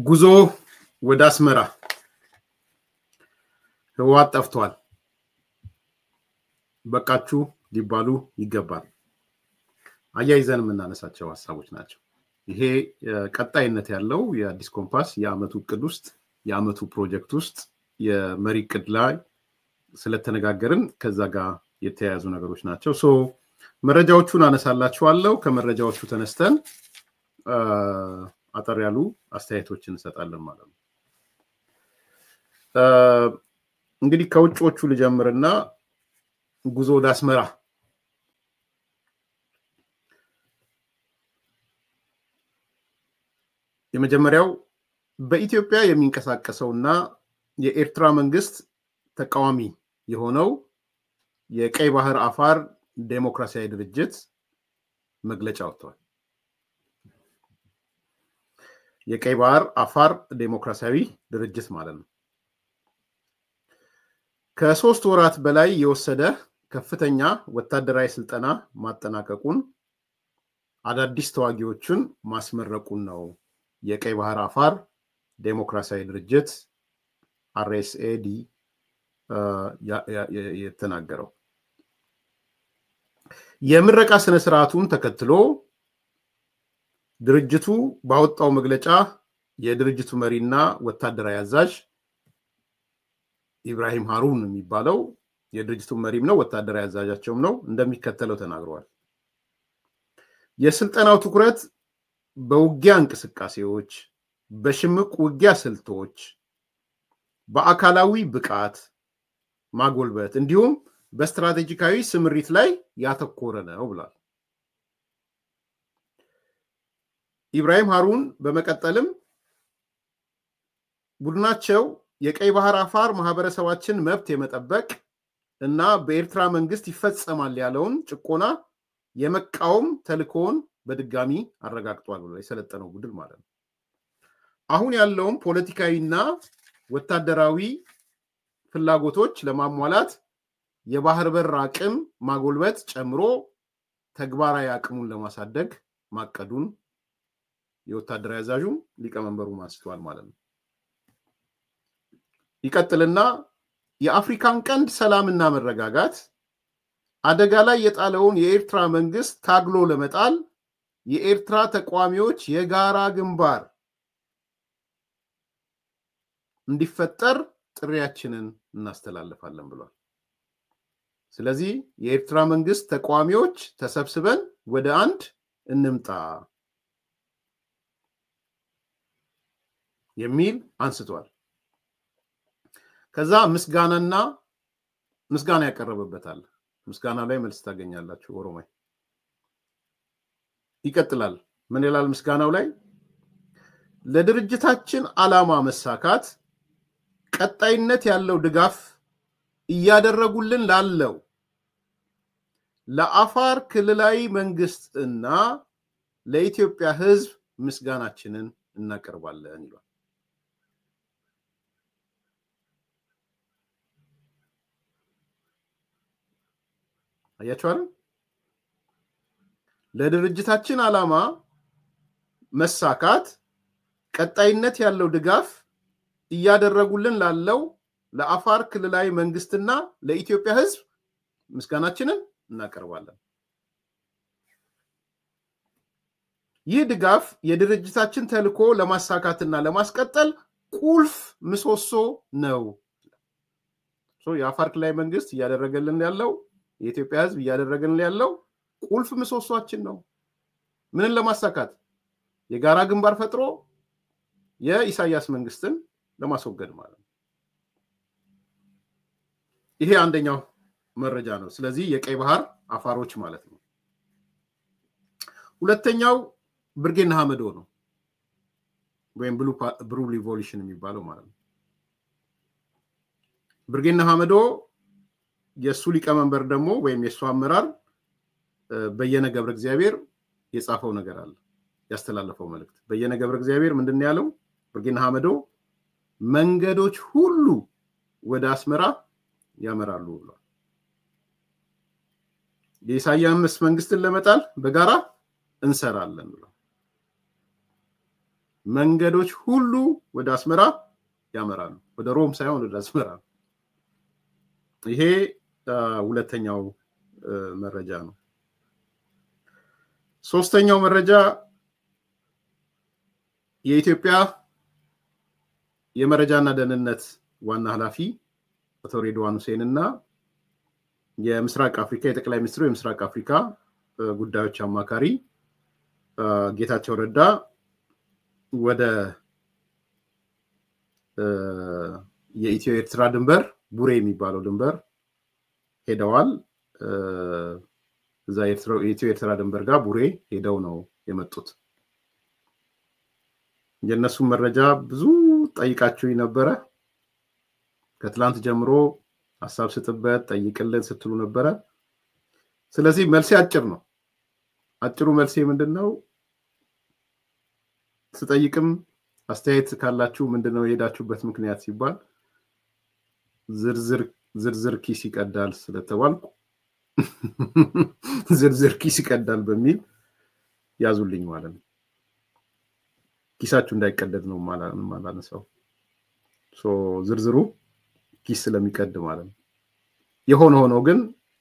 ጉዞ ወደ አስመራ ህወሓት ጠፍቷል በቃችሁ ሊባሉ ይገባል አያይዘን የምናነሳቸው ሐሳቦች ናቸው ይሄ ቀጣይነት ያለው የአዲስ ኮምፓስ የአመቱ እቅድ ውስጥ የአመቱ ፕሮጀክት ውስጥ የመሪ እቅድ ላይ ስለተነጋገርን ከዛ ጋር የተያያዙ ነገሮች ናቸው ሶ መረጃዎቹን አነሳላችኋለሁ ከመረጃዎቹ ተነስተን አጠር ያሉ አስተያየቶችን እንሰጣለን ማለት ነው እንግዲህ ከውጭዎቹ ልጀምርና ጉዞ ወደ አስመራ የመጀመሪያው በኢትዮጵያ የሚንቀሳቀሰውና የኤርትራ መንግስት ተቃዋሚ የሆነው የቀይ ባህር አፋር ዴሞክራሲያዊ ድርጅት መግለጫ ወጥቷል የቀይ ባህር አፋር ዴሞክራሲያዊ ድርጅት ማለት ነው ከ3 ወራት በላይ የወሰደ ከፍተኛ ወታደራዊ ስልጠና ማጠናቀቁን አዳዲስ ተዋጊዎችን ማስመረቁን ነው የቀይ ባህር አፋር ዴሞክራሲያዊ ድርጅት RSAD የተናገረው የምረቃ ስነ ስርዓቱን ተከትሎ ድርጅቱ ባወጣው መግለጫ የድርጅቱ መሪና ወታደራዊ አዛዥ ኢብራሂም ሃሩን የሚባለው የድርጅቱ መሪም ነው ወታደራዊ አዛዣቸውም ነው እንደሚከተለው ተናግረዋል የስልጠናው ትኩረት በውጊያ እንቅስቃሴዎች በሽምቅ ውጊያ ስልቶች በአካላዊ ብቃት ማጎልበት እንዲሁም በስትራቴጂካዊ ስምሪት ላይ ያተኮረ ነው ብሏል ኢብራሂም ሃሩን በመቀጠልም ቡድናቸው የቀይ ባህር አፋር ማህበረሰባችን መብት የመጠበቅ እና በኤርትራ መንግስት ይፈጸማል ያለውን ጭቆና የመቃወም ተልእኮውን በድጋሚ አረጋግጧል ብሎ የሰለጠነው ቡድን ማለት ነው አሁን ያለውን ፖለቲካዊና ወታደራዊ ፍላጎቶች ለማሟላት የባህር በር አቅም ማጎልበት ጨምሮ ተግባራዊ አቅሙን ለማሳደግ ማቀዱን የወታደራዊ አዛዡ ሊቀመንበሩ ማስተዋል ማለት ነው ይቀጥልና የአፍሪካን ቀንድ ሰላምና መረጋጋት አደጋ ላይ የጣለውን የኤርትራ መንግስት ታግሎ ለመጣል የኤርትራ ተቋሚዎች የጋራ ግንባር እንዲፈጠር ጥሪያችንን እናስተላልፋለን ብሏል ስለዚህ የኤርትራ መንግስት ተቋሚዎች ተሰብስበን ወደ አንድ እንምጣ የሚል አንስቷል ከዛ ምስጋና ያቀርበበታል ምስጋና ላይ መልስ ታገኛላችሁ ኦሮማይ ይቀጥላል ምን ይላል ምስጋናው ላይ ለድርጅታችን ዓላማ መሳካት ቀጣይነት ያለው ድጋፍ እያደረጉልን ላለው ለአፋር ክልላዊ መንግስትና ለኢትዮጵያ ህዝብ ምስጋናችንን እናቀርባለን ይላል አያችኋል ለድርጅታችን ዓላማ መሳካት ቀጣይነት ያለው ድጋፍ እያደረጉልን ላለው ለአፋር ክልላዊ መንግስትና ለኢትዮጵያ ህዝብ ምስጋናችንን እናቀርባለን ይህ ድጋፍ የድርጅታችን ተልእኮ ለማሳካትና ለማስቀጠል ቁልፍ ምሰሶ ነው የአፋር ክልላዊ መንግስት እያደረገልን ያለው የኢትዮጵያ ህዝብ እያደረገልን ያለው ቁልፍ ምሰሶአችን ነው ምንን ለማሳካት የጋራ ግንባር ፈጥሮ የኢሳያስ መንግስትን ለማስወገድ ማለት ነው ይሄ አንደኛው መረጃ ነው ስለዚህ የቀይ ባህር አፋሮች ማለት ነው ሁለተኛው ብርጌና ሐመዶ ነው ወይም ብሉ ሪቮሉሽን የሚባለው ማለት ነው ብርጌና ሐመዶ የሱ ሊቀመንበር ደግሞ ወይም የሱ አመራር በየነ ገብረ እግዚአብሔር የጻፈው ነገር አለ ያስተላለፈው መልእክት በየነ ገብረ እግዚአብሔር ምንድነው ያለው ብርጌና ሐመዶ መንገዶች ሁሉ ወደ አስመራ ያመራሉ ብሏል የኢሳያስ መንግስትን ለመጣል በጋራ እንሰራለን ብሏል መንገዶች ሁሉ ወደ አስመራ ያመራሉ ወደ ሮም ሳይሆን ወደ አስመራ ይሄ ሁለተኛው መረጃ ነው ሶስተኛው መረጃ የኢትዮጵያ የመረጃና ደህንነት ዋና ኃላፊ አቶ ሬድዋን ሁሴንና የምስራቅ አፍሪካ የጠቅላይ ሚኒስትሩ የምስራቅ አፍሪካ ጉዳዮች አማካሪ ጌታቸው ረዳ ወደ የኢትዮ ኤርትራ ድንበር ቡሬ የሚባለው ድንበር ሄደዋል እዛ የኢትዮ ኤርትራ ድንበር ጋር ቡሬ ሄደው ነው የመጡት የነሱ መረጃ ብዙ ጠይቃችሁ ነበረ ከትላንት ጀምሮ ሐሳብ ስትበት ጠይቅልን ስትሉ ነበረ ስለዚህ መልሴ አጭር ነው አጭሩ መልሴ ምንድነው ስጠይቅም አስተያየት ካላችሁ ምንድነው የሄዳችሁበት ምክንያት ሲባል ዝርዝር ኪስ ይቀዳል ስለተባልኩ ዝርዝር ኪስ ይቀዳል በሚል ያዙልኝ ማለት ነው ኪሳችሁ እንዳይቀደድ ነው ማላነሳው ዝርዝሩ ኪስ ስለሚቀድ ማለት ነው የሆነ ሆኖ ግን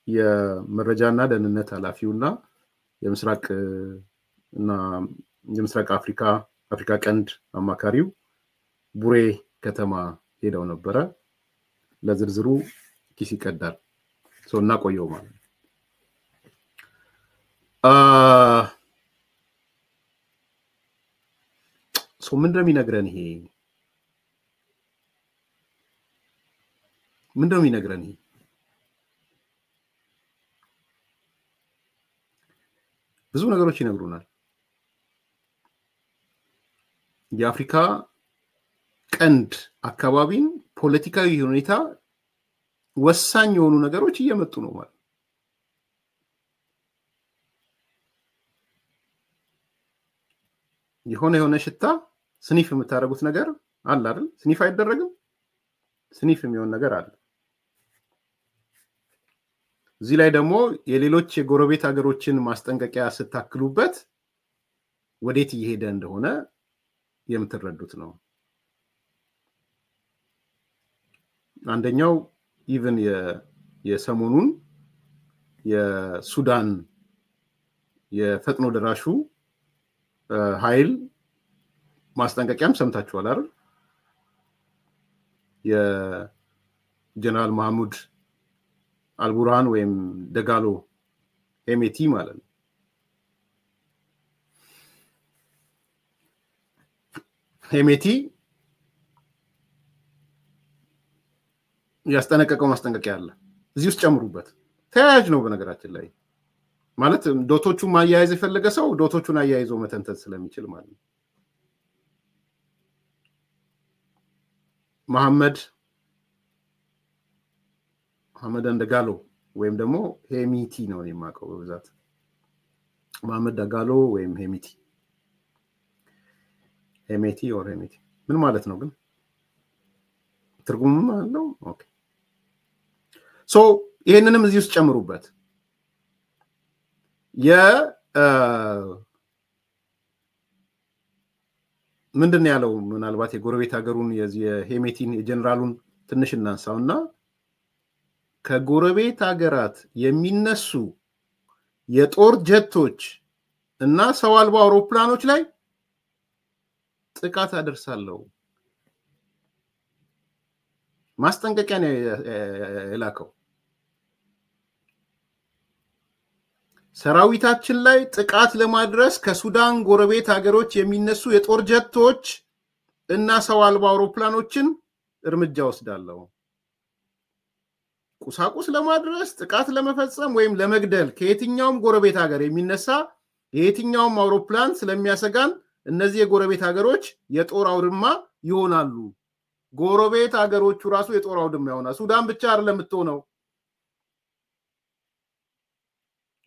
የመረጃና ደህንነት ኃላፊውና የምስራቅ አፍሪካ ቀንድ አማካሪው ቡሬ ከተማ ሄደው ነበረ ለዝርዝሩ ኪስ ይቀዳል እናቆየው ማለት ምንድነው የሚነግረን ይሄ ብዙ ነገሮች ይነግሩናል የአፍሪካ ቀንድ አካባቢን ፖለቲካዊ ሁኔታ ወሳኝ የሆኑ ነገሮች እየመጡ ነው ማለት የሆነ ሽታ ስኒፍ የምታረጉት ነገር አለ አይደል ስኒፍ አይደረግም ስኒፍ የሚሆን ነገር አለ እዚህ ላይ ደግሞ የሌሎች የጎረቤት ሀገሮችን ማስጠንቀቂያ ስታክሉበት ወዴት እየሄደ እንደሆነ የምትረዱት ነው አንደኛው ኢቭን የሰሞኑን የሱዳን የፈጥኖ ደራሹ ኃይል ማስጠንቀቂያም ሰምታችኋል አይደል የጀነራል መሐሙድ አልቡርሃን ወይም ደጋሎ ሄሜቲ ማለት ነው ሄሜቲ ያስጠነቀቀው ማስጠንቀቂያ አለ እዚህ ውስጥ ጨምሩበት ተያያዥ ነው በነገራችን ላይ ማለት ዶቶቹን ማያያዝ የፈለገ ሰው ዶቶቹን አያይዞ መተንተን ስለሚችል ማለት ነው መሐመድ ደጋሎ ወይም ደግሞ ሄሚቲ ነው የማቀው በብዛት መሐመድ ደጋሎ ወይም ሄሚቲ ምን ማለት ነው ግን ትርጉም አለው ኦኬ ይሄንንም እዚህ ውስጥ ጨምሩበት ምንድነው ያለው ምናልባት የጎረቤት ሀገሩን የሄሜቲን የጀነራሉን ትንሽ እናንሳውና ከጎረቤት ሀገራት የሚነሱ የጦር ጀቶች እና ሰው አልባ አውሮፕላኖች ላይ ጥቃት አደርሳለሁ ማስጠንቀቂያ ነው የላከው ሰራዊታችን ላይ ጥቃት ለማድረስ ከሱዳን ጎረቤት ሀገሮች የሚነሱ የጦር ጀቶች እና ሰው አልባ አውሮፕላኖችን እርምጃ ወስዳለሁ ቁሳቁስ ለማድረስ ጥቃት ለመፈጸም ወይም ለመግደል ከየትኛውም ጎረቤት ሀገር የሚነሳ የየትኛውም አውሮፕላን ስለሚያሰጋን እነዚህ የጎረቤት ሀገሮች የጦር አውድማ ይሆናሉ ጎረቤት ሀገሮቹ ራሱ የጦር አውድማ ይሆናሉ ሱዳን ብቻ አይደለም የምትሆነው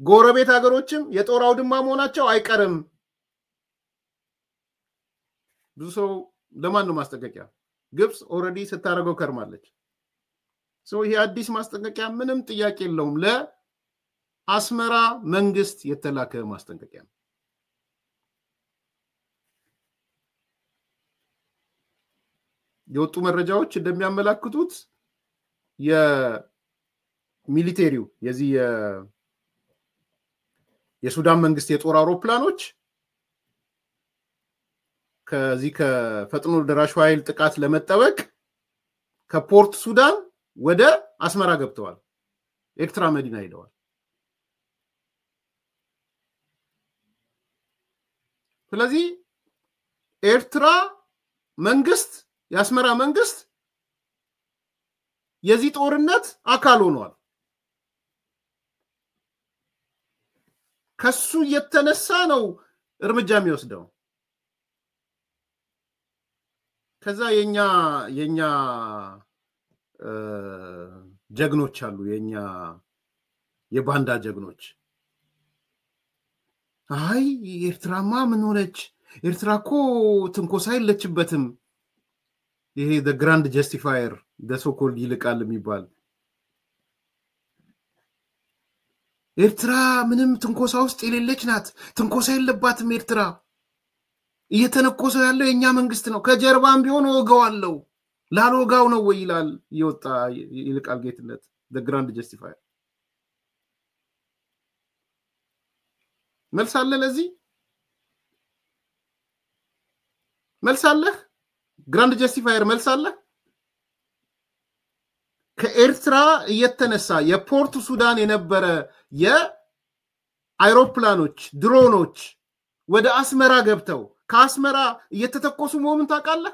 ጎረቤት ሀገሮችም የጦር አውድማ መሆናቸው አይቀርም ብዙ ሰው ለማን ነው ማስጠንቀቂያ ግብጽ ኦሬዲ ስታረገው ከርማለች ይሄ አዲስ ማስጠንቀቂያ ምንም ጥያቄ የለውም ለአስመራ መንግስት የተላከ ማስጠንቀቂያ ነው የወጡ መረጃዎች እንደሚያመላክቱት የሚሊቴሪው የዚህ የሱዳን መንግስት የጦር አውሮፕላኖች ከዚህ ከፈጥኖ ደራሽ ኃይል ጥቃት ለመጠበቅ ከፖርት ሱዳን ወደ አስመራ ገብተዋል ኤርትራ መዲና ሄደዋል ስለዚህ ኤርትራ መንግስት የአስመራ መንግስት የዚህ ጦርነት አካል ሆኗል ከሱ የተነሳ ነው እርምጃ የሚወስደው ከዛ የኛ ጀግኖች አሉ የኛ የባንዳ ጀግኖች አይ ኤርትራማ ምን ሆነች ኤርትራኮ ትንኮሳ የለችበትም ይሄ the grand justifier the so called ይልቃል የሚባል ኤርትራ ምንም ትንኮሳ ውስጥ የሌለች ናት ትንኮሳ የለባትም ኤርትራ እየተነኮሰው ያለው የኛ መንግስት ነው ከጀርባም ቢሆን ወጋዋለው ላልወጋው ነው ወይ ይላል ይወጣ ይልቃል ጌትነት the grand justifier መልሳለ ለዚህ መልሳለ grand justifier መልሳለ ከኤርትራ እየተነሳ የፖርት ሱዳን የነበረ የአይሮፕላኖች ድሮኖች ወደ አስመራ ገብተው ከአስመራ እየተተኮሱ መሆኑን ታውቃለህ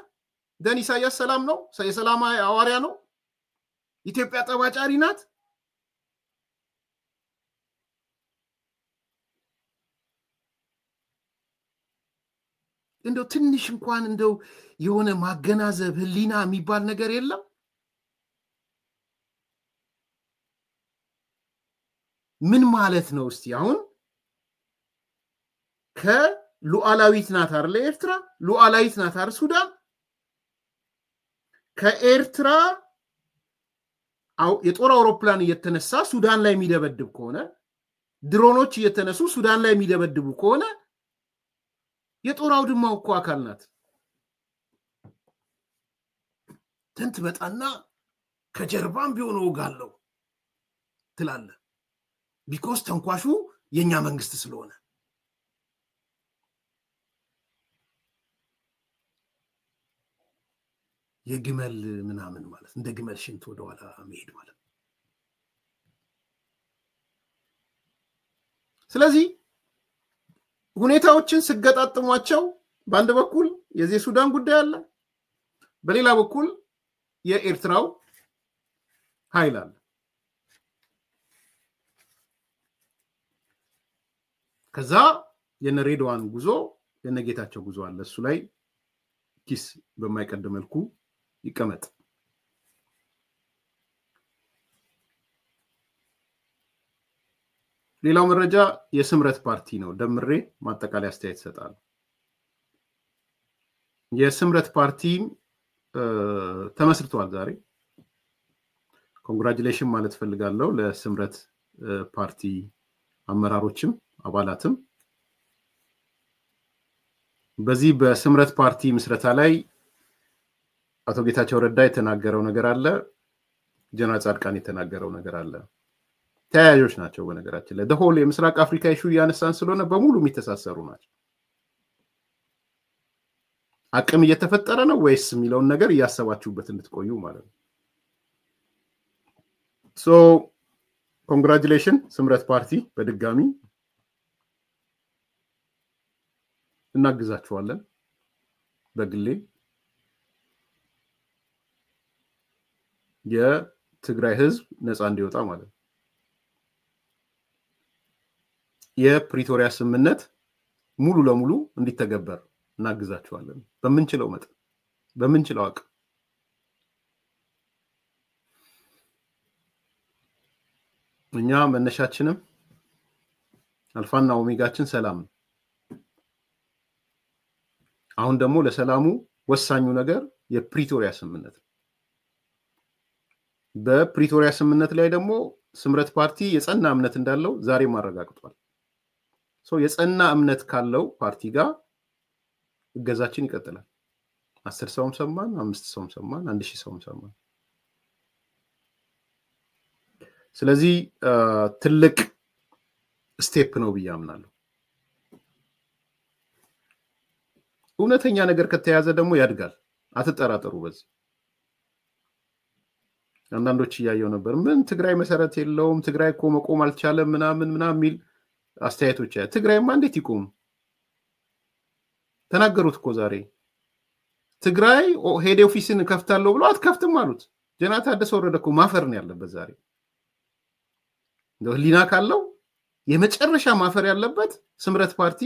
ደን ኢሳያስ ሰላም ነው የሰላም አዋሪያ ነው ኢትዮጵያ ጠባጫሪ ናት እንደው ትንሽ እንኳን እንደው የሆነ ማገናዘብ ህሊና የሚባል ነገር የለም ምን ማለት ነው እስቲ አሁን ከሉዓላዊት ናት አይደል ኤርትራ ሉዓላዊት ናት አይደል ሱዳን ከኤርትራ የጦር አውሮፕላን እየተነሳ ሱዳን ላይ የሚደበድብ ከሆነ ድሮኖች እየተነሱ ሱዳን ላይ የሚደበድቡ ከሆነ የጦር አውድማው እኮ አካል ናት ተንት በጣና ከጀርባም ቢሆን ወጋለው ትላለ because ተንኳሹ የኛ መንግስት ስለሆነ የግመል ምናምን ማለት እንደ ግመል ሽንት ወደ ኋላ መሄድ ማለት ስለዚህ ሁኔታዎችን ሲገጣጥሟቸው በአንድ በኩል የዚህ ሱዳን ጉዳይ አለ በሌላ በኩል የኤርትራው ኃይል አለ ከዛ የነሬድዋን ጉዞ የነጌታቸው ጉዞ አለ እሱ ላይ ኪስ በማይቀደም መልኩ ይቀመጥ ሌላው መረጃ የስምረት ፓርቲ ነው ደምሬ ማጠቃለያ አስተያየት ሰጣል የስምረት ፓርቲ ተመስርቷል ዛሬ ኮንግራቹሌሽን ማለት ፈልጋለሁ ለስምረት ፓርቲ አመራሮችም አባላትም በዚህ በስምረት ፓርቲ ምስረታ ላይ አቶ ጌታቸው ረዳ የተናገረው ነገር አለ ጀነራል ጻድቃን የተናገረው ነገር አለ ተያያዦች ናቸው በነገራችን ላይ the whole የምስራቅ አፍሪካ ኢሹ ያነሳን ስለሆነ በሙሉ የሚተሳሰሩ ናቸው አቅም እየተፈጠረ ነው ወይስ የሚለው ነገር ያሰባችሁበት እንድትቆዩ ማለት ነው so congratulation ስምረት ፓርቲ በድጋሚ እናግዛችኋለን በግሌ የትግራይ ህዝብ ነፃ እንዲወጣ ማለት የፕሪቶሪያ ስምምነት ሙሉ ለሙሉ እንዲተገበር እናግዛችኋለን በመንችለው መጠን በመንችለው አቅ እኛ መነሻችንም አልፋና ኦሜጋችን ሰላም አሁን ደግሞ ለሰላሙ ወሳኙ ነገር የፕሪቶሪያ ስምምነት በፕሪቶሪያ ስምምነት ላይ ደግሞ ስምረት ፓርቲ የጸና እምነት እንዳለው ዛሬ ማረጋግጧል የጸና እምነት ካለው ፓርቲ ጋር እገዛችን ይቀጥላል 10 ሰውም ሰማን 5 ሰውም ሰማን 1000 ሰውም ሰማን ስለዚህ ትልቅ ስቴፕ ነው ብያምናለሁ እውነተኛ ነገር ከተያዘ ደግሞ ያድጋል አትጠራጠሩ በዚህ አንዳንዶች ያያዩ ነበር ምን ትግራይ መሰረት የለውም ትግራይ እኮ መቆም አልቻለም ምናምን ሚል አስተያየቶች ትግራይማ እንዴት ይቆም ተናገሩት እኮ ዛሬ ትግራይ ሄድ ኦፊስን ከፍታለሁ ብሎ አትከፍትም አሉት ጀነራል ታደሰ ወረደ እኮ ማፈር ነው ያለበት ዛሬ ሊና ካለው የመጨረሻ ማፈር ያለበት ስምረት ፓርቲ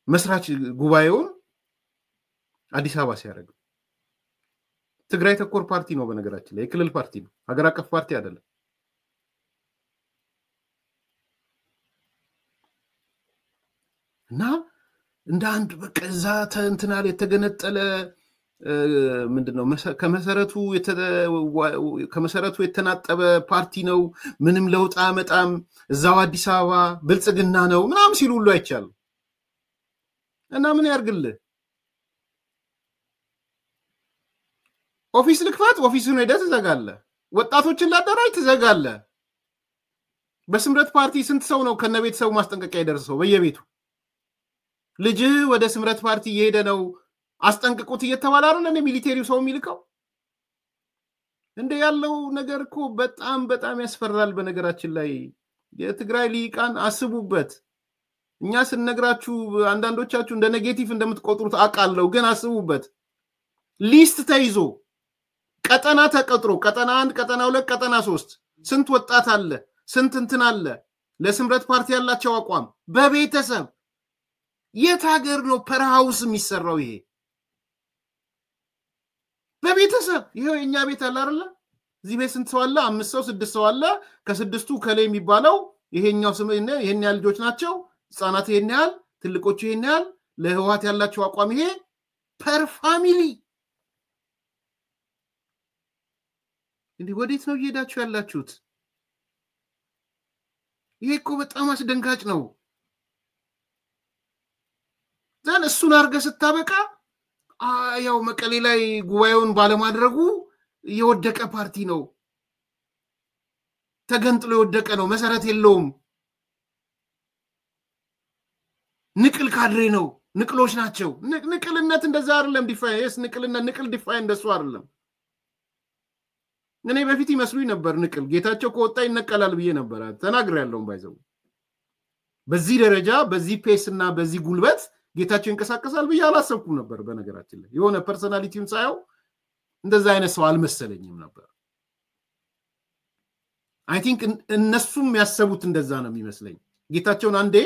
መስራች ጉባኤውን አዲስ አበባ ሲያደርግ ትግራይ ተኮር ፓርቲ ነው በነገራችን ላይ የክልል ፓርቲ ነው ሀገር አቀፍ ፓርቲ አይደለም እና እንደ አንድ በቀዛ ተንትናል የተገነጠለ ምንድነው ከመሰረቱ የተናጠበ ፓርቲ ነው ምንም ለውጥ አመጣም እዛው አዲስ አበባ ብልጽግና ነው ምናም ሲሉ ሁሉ አይቻሉ እና ምን ያርግልህ ኦፊስ ልክፋት ኦፊሱን ሄደህ ትዘጋለህ ወጣቶችን ላደራጅ ትዘጋለህ በስምረት ፓርቲ ስንት ሰው ነው ከነቤተሰቡ ማስጠንቀቂያ ይደርሰው በየቤቱ ልጅ ወደ ስምረት ፓርቲ እየሄደ ነው አስጠንቅቁት እየተባለ አይደል ሚሊቴሪው ሰው የሚልከው እንደ ያለው ነገር እኮ በጣም ያስፈራል በነገራችን ላይ የትግራይ ሊቃን አስቡበት እኛ ስንነግራችሁ አንዳንዶቻችሁ እንደ ኔጌቲቭ እንደምትቆጥሩት አቃለው ግን አስቡበት ሊስት ተይዞ ቀጠና ተቀጥሮ ቀጠና 1 ቀጠና 2 ቀጠና 3 ስንት ወጣት አለ ስንት እንትን አለ ለስምረት ፓርቲ ያላቸው አቋም በቤተሰብ የት ሀገር ነው ፐርሃውስ የሚሰራው ይሄ በቤተሰብ ይሄው የኛ ቤት አለ አይደል እዚህ ቤት ስንት ሰው አለ 5 ሰው 6 ሰው አለ ከስድስቱ ከሌ የሚባለው ይሄኛው ስም ይሄን ያህል ልጆች ናቸው ህፃናት ይሄን ያህል ትልቆቹ ይሄን ያህል ለህዋት ያላቸው አቋም ይሄ ፐር ፋሚሊ እንዴ ወዴት ነው እየሄዳችሁ ያላችሁት ይሄ እኮ በጣም አስደንጋጭ ነው ዘን እሱን አርገ ስታበቃ ያው መቀሌ ላይ ጉባኤውን ባለማድረጉ የወደቀ ፓርቲ ነው ተገንጥሎ የወደቀ ነው መሰረት የለውም ንቅል ካድሬ ነው ንቅሎች ናቸው ንቅልነት እንደዛ አይደለም ዲፋይንስ ንቅል ዲፋይን እንደሱ አይደለም እኔ በፊት ይመስሉኝ ነበር ንቅል ጌታቸው ከወጣ ይነቀላል ብዬ ነበር ተናግሬያለሁ ባይዘው በዚህ ደረጃ በዚህ ፔስ እና በዚህ ጉልበት ጌታቸው እንቀሳቀሳል ብዬ አላሰብኩም ነበር በነገራችን ላይ የሆነ ፐርሰናሊቲውን ሳይው እንደዛ አይነት ሰው አልመሰለኝም ነበር አይ ቲንክ እነሱም ያሰቡት እንደዛ ነው የሚመስለኝ ጌታቸውን አንዴ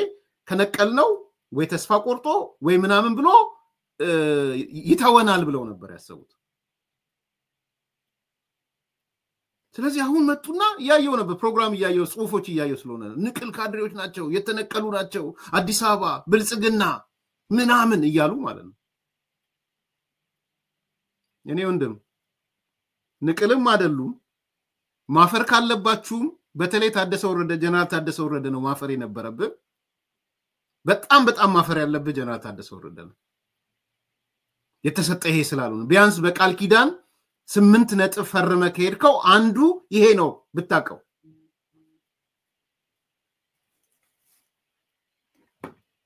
ከነቀል ነው ወይ ተስፋ ቆርጦ ወይ ምናምን ብሎ ይታወናል ብለው ነበር ያሰቡት ስለዚህ አሁን መጡና ያየው ነበር ፕሮግራም ያየው ጽሁፎች ያየው ስለሆነ ንቅል ካድሬዎች ናቸው የተነቀሉ ናቸው አዲስ አበባ ብልጽግና ምናምን ይያሉ ማለት ነው እኔ ወንድም ንቅልም አይደሉም ማፈር ካለባችሁ በተለይ ታደሰ ወረደ ጀነራል ታደሰ ወረደ ነው ማፈር የነበረበት በጣም ማፈር ያለበት ጀነራል ታደሰ ወረደ ነው የተሰጠ ይሄ ስላሉ ቢያንስ በቃል ኪዳን 8 ነጥብ ፈርመ ከሄድከው አንዱ ይሄ ነው ብታቀው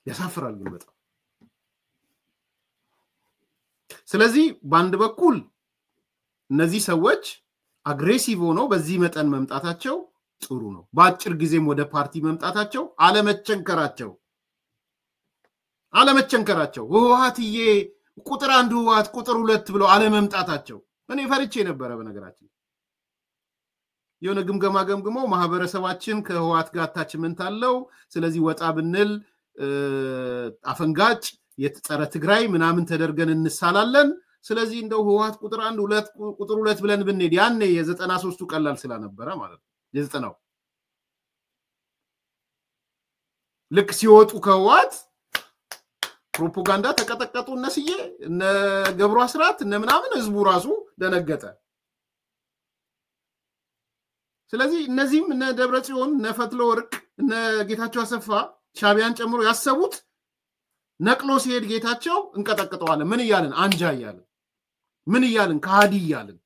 ያሳፍራል ግን በጣም ስለዚህ ባንድ በኩል እነዚህ ሰዎች አግሬሲቭ ሆነው በዚህ መጠን መምጣታቸው ጥሩ ነው በአጭር ጊዜም ወደ ፓርቲ መምጣታቸው አለመቸንከራቸው ህወሓትዬ ቁጥር 1 ህወሓት ቁጥር 2 ብለው አለመምጣታቸው እኔ ፈርቼ ነበር በነገራችን የሆነ ግምገማ ገምግመው ማህበረሰባችን ከህወሓት ጋር አታችመንት አለው ስለዚህ ወጣ ብንል አፈንጋጭ የተጸረ ትግራይ ምናምን ተደርገን እንሳላለን ስለዚህ እንደው ህወሓት ቁጥር 1 ቁጥር 2 ብለን ብንሄድ ያኔ የ93ቱ ቀላል ስለነበረ ማለት ነው የ90ው ልክ ሲወጡ ከህወሓት ፕሮፓጋንዳ ተቀጠቀጡ እነስዬ እነ ገብሩ አስራት እነ ምናምን ህዝቡ ራሱ ደነገጠ ስለዚህ እነዚህም እነ ደብረጽዮን እነ ፈትለ ወርቅ እነ ጌታቸው አሰፋ ሻቢያን ጨምሮ ያሰቡት ነቅሎ ሲሄድ ጌታቸው እንቀጠቅጠዋለን ምን ይያልን አንጃ ይያልን ምን ይያልን ካዲ ይያልን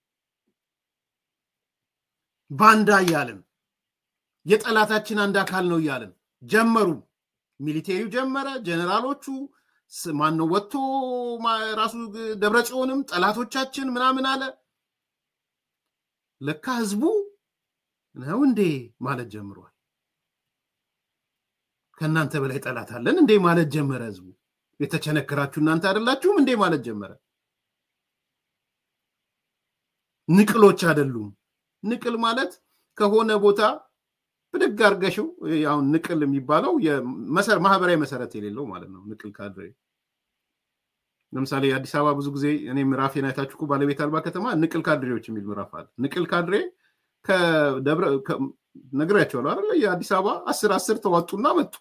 ባንዳ ይያልን የጠላታችን አንድ አካል ነው ይያልን ጀመሩ ሚሊቴሪው ጀመረ ጀነራሎቹ ማን ነው ወጥቶ ራሱ ደብረጽዮንም ጠላቶቻችን ምናምን አለ ለካ ህዝቡ ነው እንዴ ማለት ጀምሯል ከናንተ በላይ ጠላት አለን እንዴ ማለት ጀመረ ህዝቡ የተቸነከራችሁ እናንተ አይደላችሁም እንዴ ማለት ጀመረ ንቅሎች አይደሉም ንቅል ማለት ከሆነ ቦታ ብድግ አርገሽው ያው ንቅል የሚባለው ማህበራዊ መሰረት የሌለው ማለት ነው ንቅል ካድሬ ለምሳሌ አዲስ አበባ ብዙ ጊዜ እኔ ምራፌን አይታችሁ ባለቤት አልባ ከተማ ንቅል ካድሬዎች የሚል ምራፍ አለ ንቅል ካድሬ ከደብረ ነግራቸዋለሁ አይደል የአዲስ አበባ 10 ተዋጡና መጡ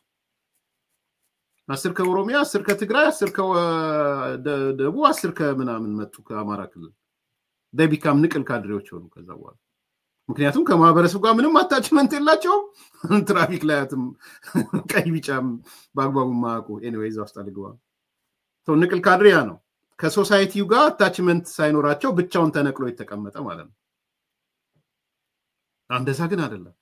10 ከኦሮሚያ 10 ከትግራይ 10 ከደቡብ 10 ከምናምን መጡ ከአማራ ክልል ደቢካም ንቅል ካድሬዎች ሆኑ ከዛ በኋላ ምክንያቱም ከማህበረሰቡ ጋር ምንም አታችመንት የላቸው ትራፊክ ላይአትም ቀይ ቢጫም ባግባቡ ማቆ ኤኒዌይዝ አስተልገዋ ሰው ንቅል ካድሬያ ነው ከሶሳይቲው ጋር አታችመንት ሳይኖራቸው ብቻውን ተነቅሎ የተቀመጠ ማለት ነው አንደዛ ግን አይደለም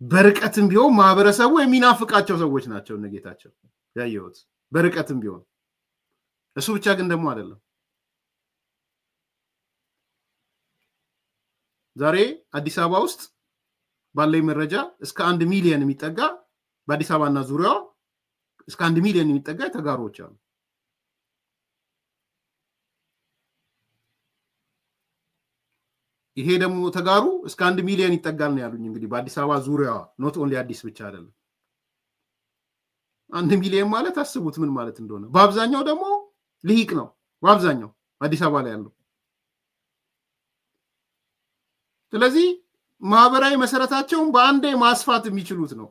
በርቀትም ቢሆን ማህበረሰቡ የሚናፍቃቸው ሰዎች ናቸው እነጌታቸው ያየሁት በርቀትም ቢሆን እሱ ብቻ ግን ደግሞ አይደለም ዛሬ አዲስ አበባ ውስጥ ባለኝ መረጃ እስከ 1 ሚሊዮን የሚጠጋ በአዲስ አበባና ዙሪያው እስከ 1 ሚሊዮን የሚጠጋ ተጋሮች አሉ ይሄ ደግሞ ተጋሩ እስከ 1 ሚሊዮን ይጠጋል ነው ያሉኝ እንግዲህ በአዲስ አበባ ዙሪያው ኖት ኦንሊ አዲስ ብቻ አይደለም 1 ሚሊዮን ማለት አስቡት ምን ማለት እንደሆነ በአብዛኛው ደግሞ ልሂቅ ነው በአብዛኛው አዲስ አበባ ላይ ያለው ስለዚህ ማህበራዊ መሰረታቸውን በአንዴ ማስፋት የሚችሉት ነው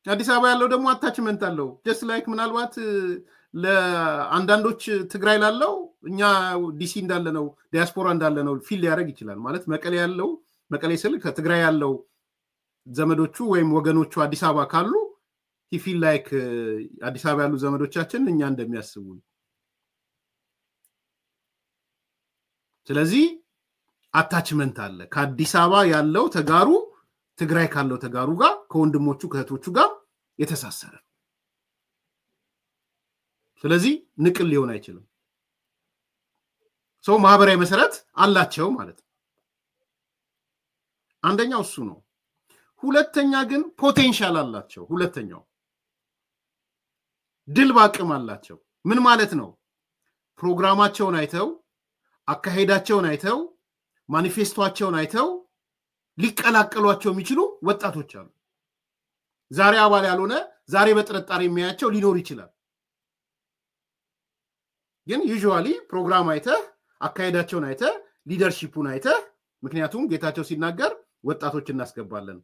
አዲስ አበባ ያለው ደግሞ አታችመንት አለው just like ምናልባት ለአንዳንዶች ትግራይ ላለው እኛ ዲሲ እንዳለ ነው ዲያስፖራ እንዳለ ነው ፊል ያደርግ ይችላል ማለት መቀሌ ያለው መቀሌ ስል ከትግራይ ያለው ዘመዶቹ ወይም ወገኖቹ አዲስ አበባ ካሉ he feel like አዲስ አበባ ያሉ ዘመዶቻችን እኛ እንደሚያስቡ ስለዚህ አታችመንት አለ ከአዲስ አበባ ያለው ተጋሩ ትግራይ ካለው ተጋሩ ጋር ከወንድሞቹ ከህቶቹ ጋር የተሳሰረ ስለዚህ ንቅል ሊሆን አይችልም ሰው ማህበራዊ መሰረት አላቸው ማለት ነው አንደኛው እሱ ነው ሁለተኛ ግን ፖቴንሻል አላቸው ሁለተኛው ድል ባቅም አላቸው ምን ማለት ነው ፕሮግራማቸውን አይተው አካሄዳቸውን አይተው ማኒፌስቶአቸውን አይተው ሊቀላቀሏቸው የሚችሉ ወጣቶች አሉ ዛሬ አባል ያልሆነ ዛሬ በጥርጣሬ የሚያያቸው ሊኖር ይችላል ግን ዩዥዋሊ ፕሮግራም አይተህ አካሄዳቸውን አይተህ ሊደርሺፑን አይተህ ምክንያቱም ጌታቸው ሲናገር ወጣቶች እናስገባለን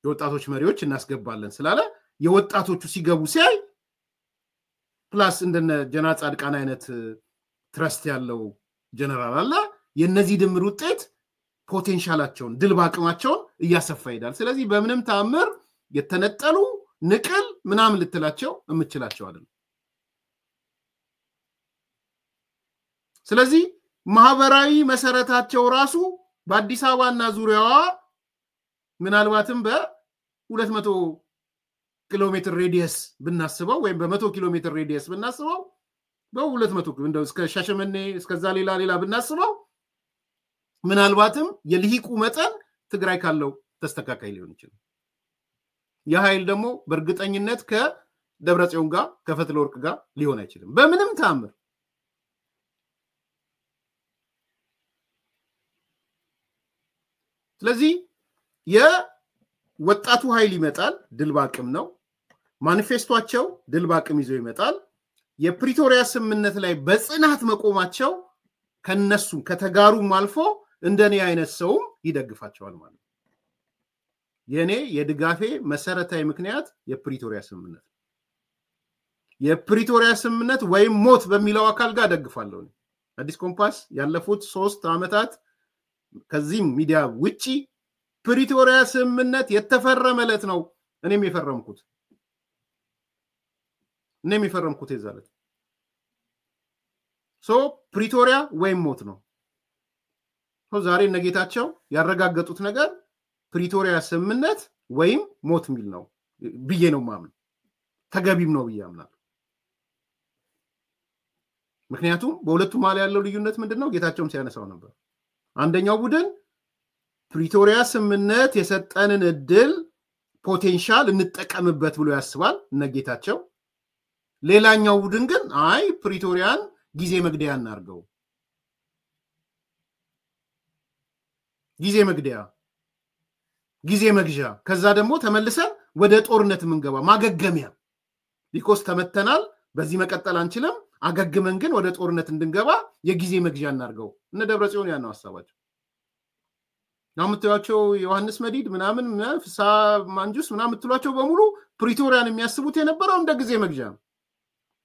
የወጣቶች መሪዎች እናስገባለን ስላለ የወጣቶቹ ሲገቡ ሲያይ ፕላስ እንደነ ጀና ጻድቃን አይነት ትረስት ያለው ጀነራል አለ የነዚህ ድምር ውጤት ፖቴንሻላቸውን ድል ባቅማቸውን እያሰፋ ይዳል ስለዚህ በምንም ተአምር የተነጠሉ ንቅል ምናምን ልትላቸው እምችላቸው አይደል ስለዚህ ማህበራዊ መሰረታቸው ራሱ በአዲስ አበባና ዙሪያዋ ምናልባትም በ200 ኪሎ ሜትር ሬዲየስ ብናስበው ወይም በ100 ኪሎ ሜትር ሬዲየስ ብናስበው በ200 እንደው እስከ ሻሸመኔ እስከዛ ሌላ ብናስበው ምናልባትም የልሂቁ መጠን ትግራይ ካለው ተስተካካይ ሊሆን ይችላል የኃይል ደግሞ በእርግጠኝነት ከደብረጽዮን ጋር ከፈትለ ወርቅ ጋር ሊሆን አይችልም በምንም ተአምር ስለዚህ የወጣቱ ኃይል ይመጣል ድል ባቅም ነው ማኒፌስቶአቸው ድል ባቅም ይዞ ይመጣል የፕሪቶሪያ ስምምነት ላይ በጽናት መቆማቸው ከነሱ ከተጋሩም አልፎ እንደኔ አይነት ሰውም ይደግፋቸዋል ማለት የኔ የድጋፌ መሰረታዊ ምክንያት የፕሪቶሪያ ስምምነት ወይም ሞት በሚለው አካል ጋር ደግፋለሁ አዲስ ኮምፓስ ያለፉት 3 አመታት ከዚህም ሚዲያ ውጪ ፕሪቶሪያ ስምምነት የተፈረመለት ነው እኔም የፈረምኩት የዛለት ፕሪቶሪያ ወይም ሞት ነው። ዛሬ ነገታቸው ያረጋገጡት ነገር ፕሪቶሪያ ስምምነት ወይም ሞት ሚል ነው ብዬ ነው ማምን ተገቢም ነው ብዬ አምናለሁ። ምክንያቱም በሁለቱ ማለ ያለው ልዩነት ምንድነው? ጌታቸውም ሲያነሳው ነበር። አንደኛው ቡድን ፕሪቶሪያ ስምምነት የሰጠንን እድል ፖቴንሻል እንጠቀምበት ብሎ ያስባል ነገታቸው። ሌላኛው ቡድን ግን አይ ፕሪቶሪያን ጊዜ መግደያ እናርገው፣ ጊዜ መግደያ ጊዜ መግዣ፣ ከዛ ደግሞ ተመልሰን ወደ ጦርነት ምንገባ ማገገሚያ ቢኮስ ተመተናል፣ በዚህ መቀጠል አንችልም፣ አገግመን ግን ወደ ጦርነት እንድንገባ የጊዜ መግዣ እናርገው። እነ ደብረጽዮን ያነው ሐሳባቸው ነው። የምትሏቸው ዮሐንስ መዲድ ምናምን ፍሳ ማንጁስ ምናምን የምትሏቸው በሙሉ ፕሪቶሪያን የሚያስቡት የነበረው እንደ ጊዜ መግዣ ነው።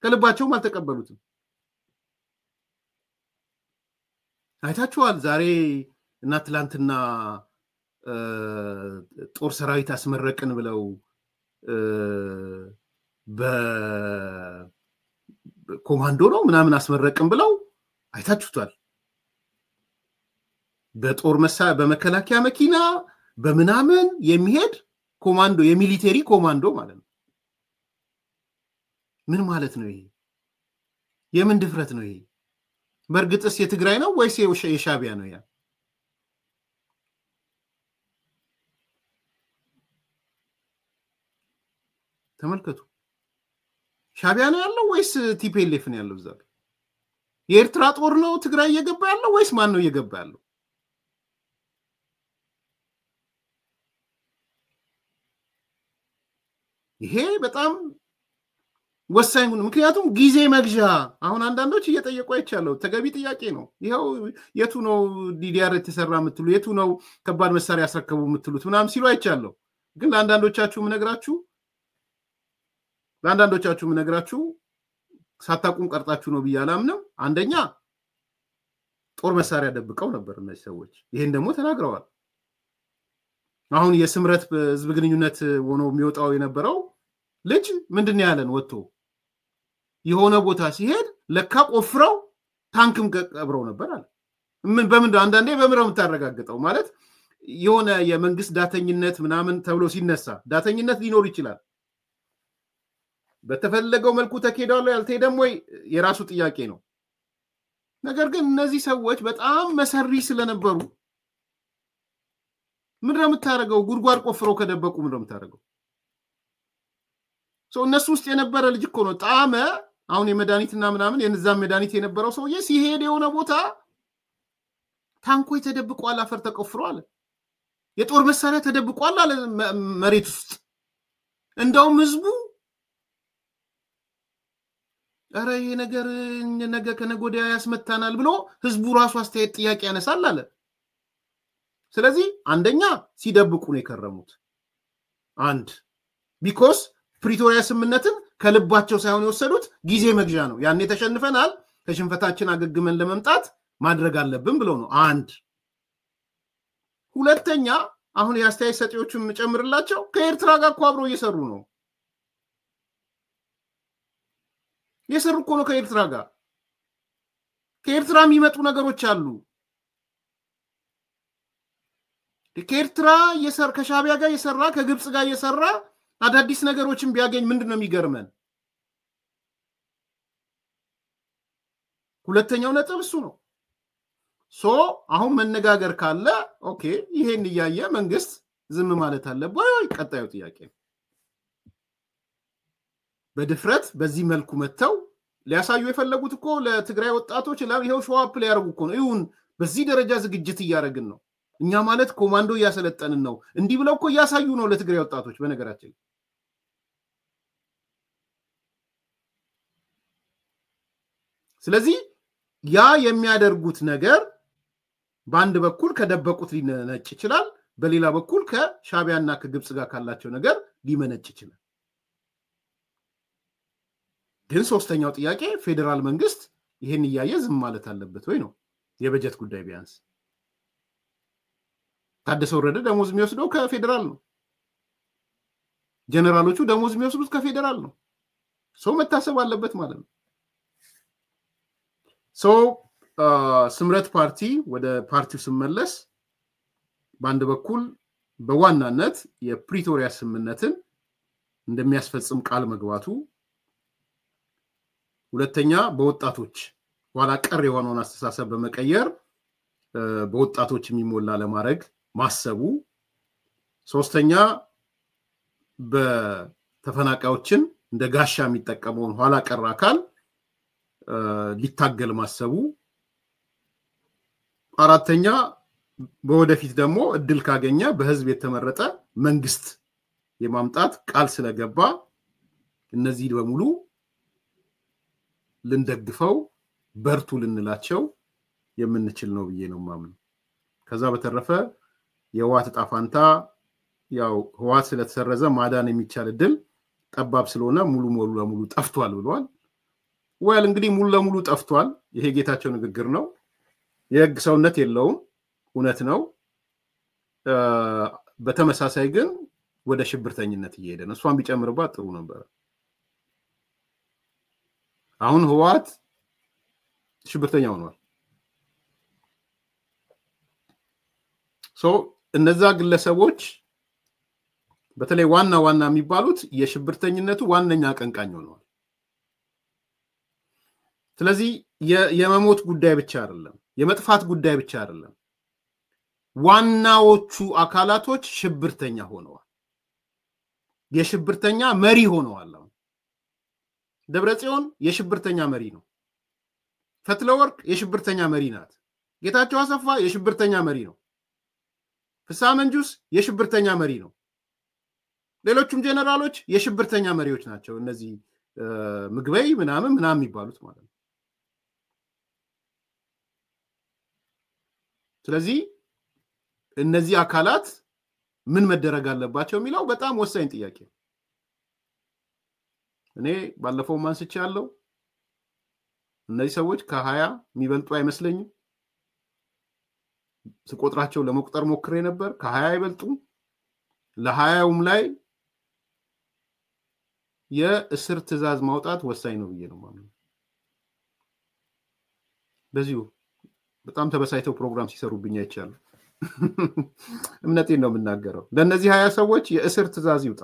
ከልባቸውም አልተቀበሉትም። አይታችኋል። ዛሬ እና ትላንትና ጦር ሰራዊት አስመረቅን ብለው በኮማንዶ ነው ምናምን አስመረቅን ብለው አይታችሁታል። በጦር መሳሪያ በመከላከያ መኪና በምናምን የሚሄድ ኮማንዶ የሚሊተሪ ኮማንዶ ማለት ነው። ምን ማለት ነው ይሄ? የምን ድፍረት ነው ይሄ? በርግጥስ የትግራይ ነው ወይስ የሻቢያ ነው? ያ ተመልከቱ። ሻቢያ ነው ያለው ወይስ ቲፒኤልኤፍ ነው ያለው? እዛ የኤርትራ ጦር ነው ትግራይ እየገባ ያለው ወይስ ማን ነው እየገባ ያለው? ይሄ በጣም ወሳኝ ነው። ምክንያቱም ጊዜ መግዣ አሁን አንዳንዶች እየጠየቁ አይቻለው። ተገቢ ጥያቄ ነው። ይሄው የቱ ነው ዲዲአር የተሰራ የምትሉ የቱ ነው ከባድ መሳሪያ ያስረከቡ የምትሉት ምናምን ሲሉ አይቻለው። ግን ለአንዳንዶቻችሁ ምነግራችሁ ሳታቁም ቀርጣችሁ ነው ብዬ አላምንም። አንደኛ ጦር መሳሪያ ደብቀው ነበር እነዚህ ሰዎች። ይሄን ደግሞ ተናግረዋል። አሁን የስምረት ህዝብ ግንኙነት ሆኖ የሚወጣው የነበረው ልጅ ምንድነው ያለን? ወጥቶ የሆነ ቦታ ሲሄድ ለካ ቆፍረው ታንክም ቀብረው ነበር አለ። በምን አንዳንዴ በምረው የምታረጋግጠው ማለት የሆነ የመንግስት ዳተኝነት ምናምን ተብሎ ሲነሳ ዳተኝነት ሊኖር ይችላል። በተፈለገው መልኩ ተኬዳው ያልተሄደም ወይ የራሱ ጥያቄ ነው። ነገር ግን እነዚህ ሰዎች በጣም መሰሪ ስለነበሩ ምንድነው የምታረገው? ጉድጓድ ቆፍረው ከደበቁ ምንድነው የምታረገው? እነሱ ውስጥ የነበረ ልጅ እኮ ነው ጣመ። አሁን የመድኃኒትና ምናምን የንዛም መድኃኒት የነበረው ሰውዬ ሲሄድ የሆነ ቦታ ታንኮች ተደብቋል፣ አፈር ተቆፍሯል፣ የጦር መሳሪያ ተደብቋል አለ መሬት ውስጥ። እንደውም ህዝቡ አረ ይሄ ነገር ነገ ከነጎዲያ ያስመታናል ብሎ ህዝቡ ራሱ አስተያየት ጥያቄ ያነሳል አለ። ስለዚህ አንደኛ ሲደብቁ ነው የከረሙት። አንድ ቢኮዝ ፕሪቶሪያ ስምምነትን ከልባቸው ሳይሆን የወሰዱት ጊዜ መግዣ ነው። ያኔ ተሸንፈናል፣ ከሽንፈታችን አገግመን ለመምጣት ማድረግ አለብን ብለው ነው። አንድ ሁለተኛ አሁን የአስተያየት ሰጪዎቹን ጨምርላቸው ከኤርትራ ጋር እኮ አብረው እየሰሩ ነው። የሰሩ እኮ ነው ከኤርትራ ጋር። ከኤርትራ የሚመጡ ነገሮች አሉ። ከኤርትራ ከሻቢያ ጋር የሰራ ከግብጽ ጋር የሰራ አዳዲስ ነገሮችን ቢያገኝ ምንድነው የሚገርመን? ሁለተኛው ነጥብ እሱ ነው። አሁን መነጋገር ካለ ኦኬ፣ ይሄን እያየ መንግስት ዝም ማለት አለበት ወይ? ቀጣዩ ጥያቄ በድፍረት በዚህ መልኩ መተው ሊያሳዩ የፈለጉት እኮ ለትግራይ ወጣቶች ይሄው ሾዋፕ ሊያርጉ እኮ ነው። ይሁን በዚህ ደረጃ ዝግጅት እያደረግን ነው እኛ ማለት ኮማንዶ እያሰለጠንን ነው እንዲህ ብለው እኮ እያሳዩ ነው ለትግራይ ወጣቶች። በነገራችን ስለዚህ ያ የሚያደርጉት ነገር በአንድ በኩል ከደበቁት ሊነጭ ይችላል፣ በሌላ በኩል ከሻቢያና ከግብጽ ጋር ካላቸው ነገር ሊመነጭ ይችላል። ግን ሶስተኛው ጥያቄ ፌደራል መንግስት ይሄን እያየ ዝም ማለት አለበት ወይ ነው። የበጀት ጉዳይ ቢያንስ ታደሰ ወረደ ደሞዝ የሚወስደው ከፌደራል ነው። ጀነራሎቹ ደሞዝ የሚወስዱት ከፌደራል ነው ሰው መታሰብ አለበት ማለት ነው ሰው ስምረት ፓርቲ ወደ ፓርቲው ስመለስ በአንድ በኩል በዋናነት የፕሪቶሪያ ስምምነትን እንደሚያስፈጽም ቃል መግባቱ ሁለተኛ በወጣቶች ኋላ ቀር የሆነውን አስተሳሰብ በመቀየር በወጣቶች የሚሞላ ለማድረግ ማሰቡ ሶስተኛ በተፈናቃዮችን እንደ ጋሻ የሚጠቀመውን ኋላ ቀር አካል ሊታገል ማሰቡ አራተኛ በወደፊት ደግሞ እድል ካገኘ በህዝብ የተመረጠ መንግስት የማምጣት ቃል ስለገባ እነዚህ በሙሉ ልንደግፈው በርቱ ልንላቸው የምንችል ነው ብዬ ነው ማምን ከዛ በተረፈ የህዋት ጣፋንታ ያው ህዋት ስለተሰረዘ ማዳን የሚቻል እድል ጠባብ ስለሆነ ሙሉ ለሙሉ ጠፍቷል ብለዋል ወል እንግዲህ ሙሉ ለሙሉ ጠፍቷል ይሄ ጌታቸው ንግግር ነው የህግ ሰውነት የለውም እውነት ነው በተመሳሳይ ግን ወደ ሽብርተኝነት እየሄደ ነው እሷን ቢጨምርባት ጥሩ ነበር አሁን ህዋት ሽብርተኛ ሆኗል እነዛ ግለሰቦች በተለይ ዋና የሚባሉት የሽብርተኝነቱ ዋነኛ አቀንቃኝ ሆነዋል ስለዚህ የመሞት ጉዳይ ብቻ አይደለም የመጥፋት ጉዳይ ብቻ አይደለም ዋናዎቹ አካላቶች ሽብርተኛ ሆነዋል የሽብርተኛ መሪ ሆነዋል ደብረጽዮን የሽብርተኛ መሪ ነው ፈትለወርቅ የሽብርተኛ መሪ ናት ጌታቸው አሰፋ የሽብርተኛ መሪ ነው ፍስሐ መንጁስ የሽብርተኛ መሪ ነው ሌሎችም ጀነራሎች የሽብርተኛ መሪዎች ናቸው እነዚህ ምግበይ ምናምን የሚባሉት ማለት ነው ስለዚህ እነዚህ አካላት ምን መደረግ አለባቸው የሚለው በጣም ወሳኝ ጥያቄ ነው እኔ ባለፈው ማንስቻለሁ እነዚህ ሰዎች ከ20 የሚበልጡ አይመስለኝም ስቆጥራቸው ለመቁጠር ሞክሬ ነበር ከ20 አይበልጡም ለ20ውም ላይ የእስር ትዕዛዝ ማውጣት ወሳኝ ነው ብዬ ነው ማለት በዚሁ በጣም ተበሳይተው ፕሮግራም ሲሰሩብኝ አይቻለሁ እምነቴን ነው የምናገረው ለነዚህ 20 ሰዎች የእስር ትዕዛዝ ይውጣ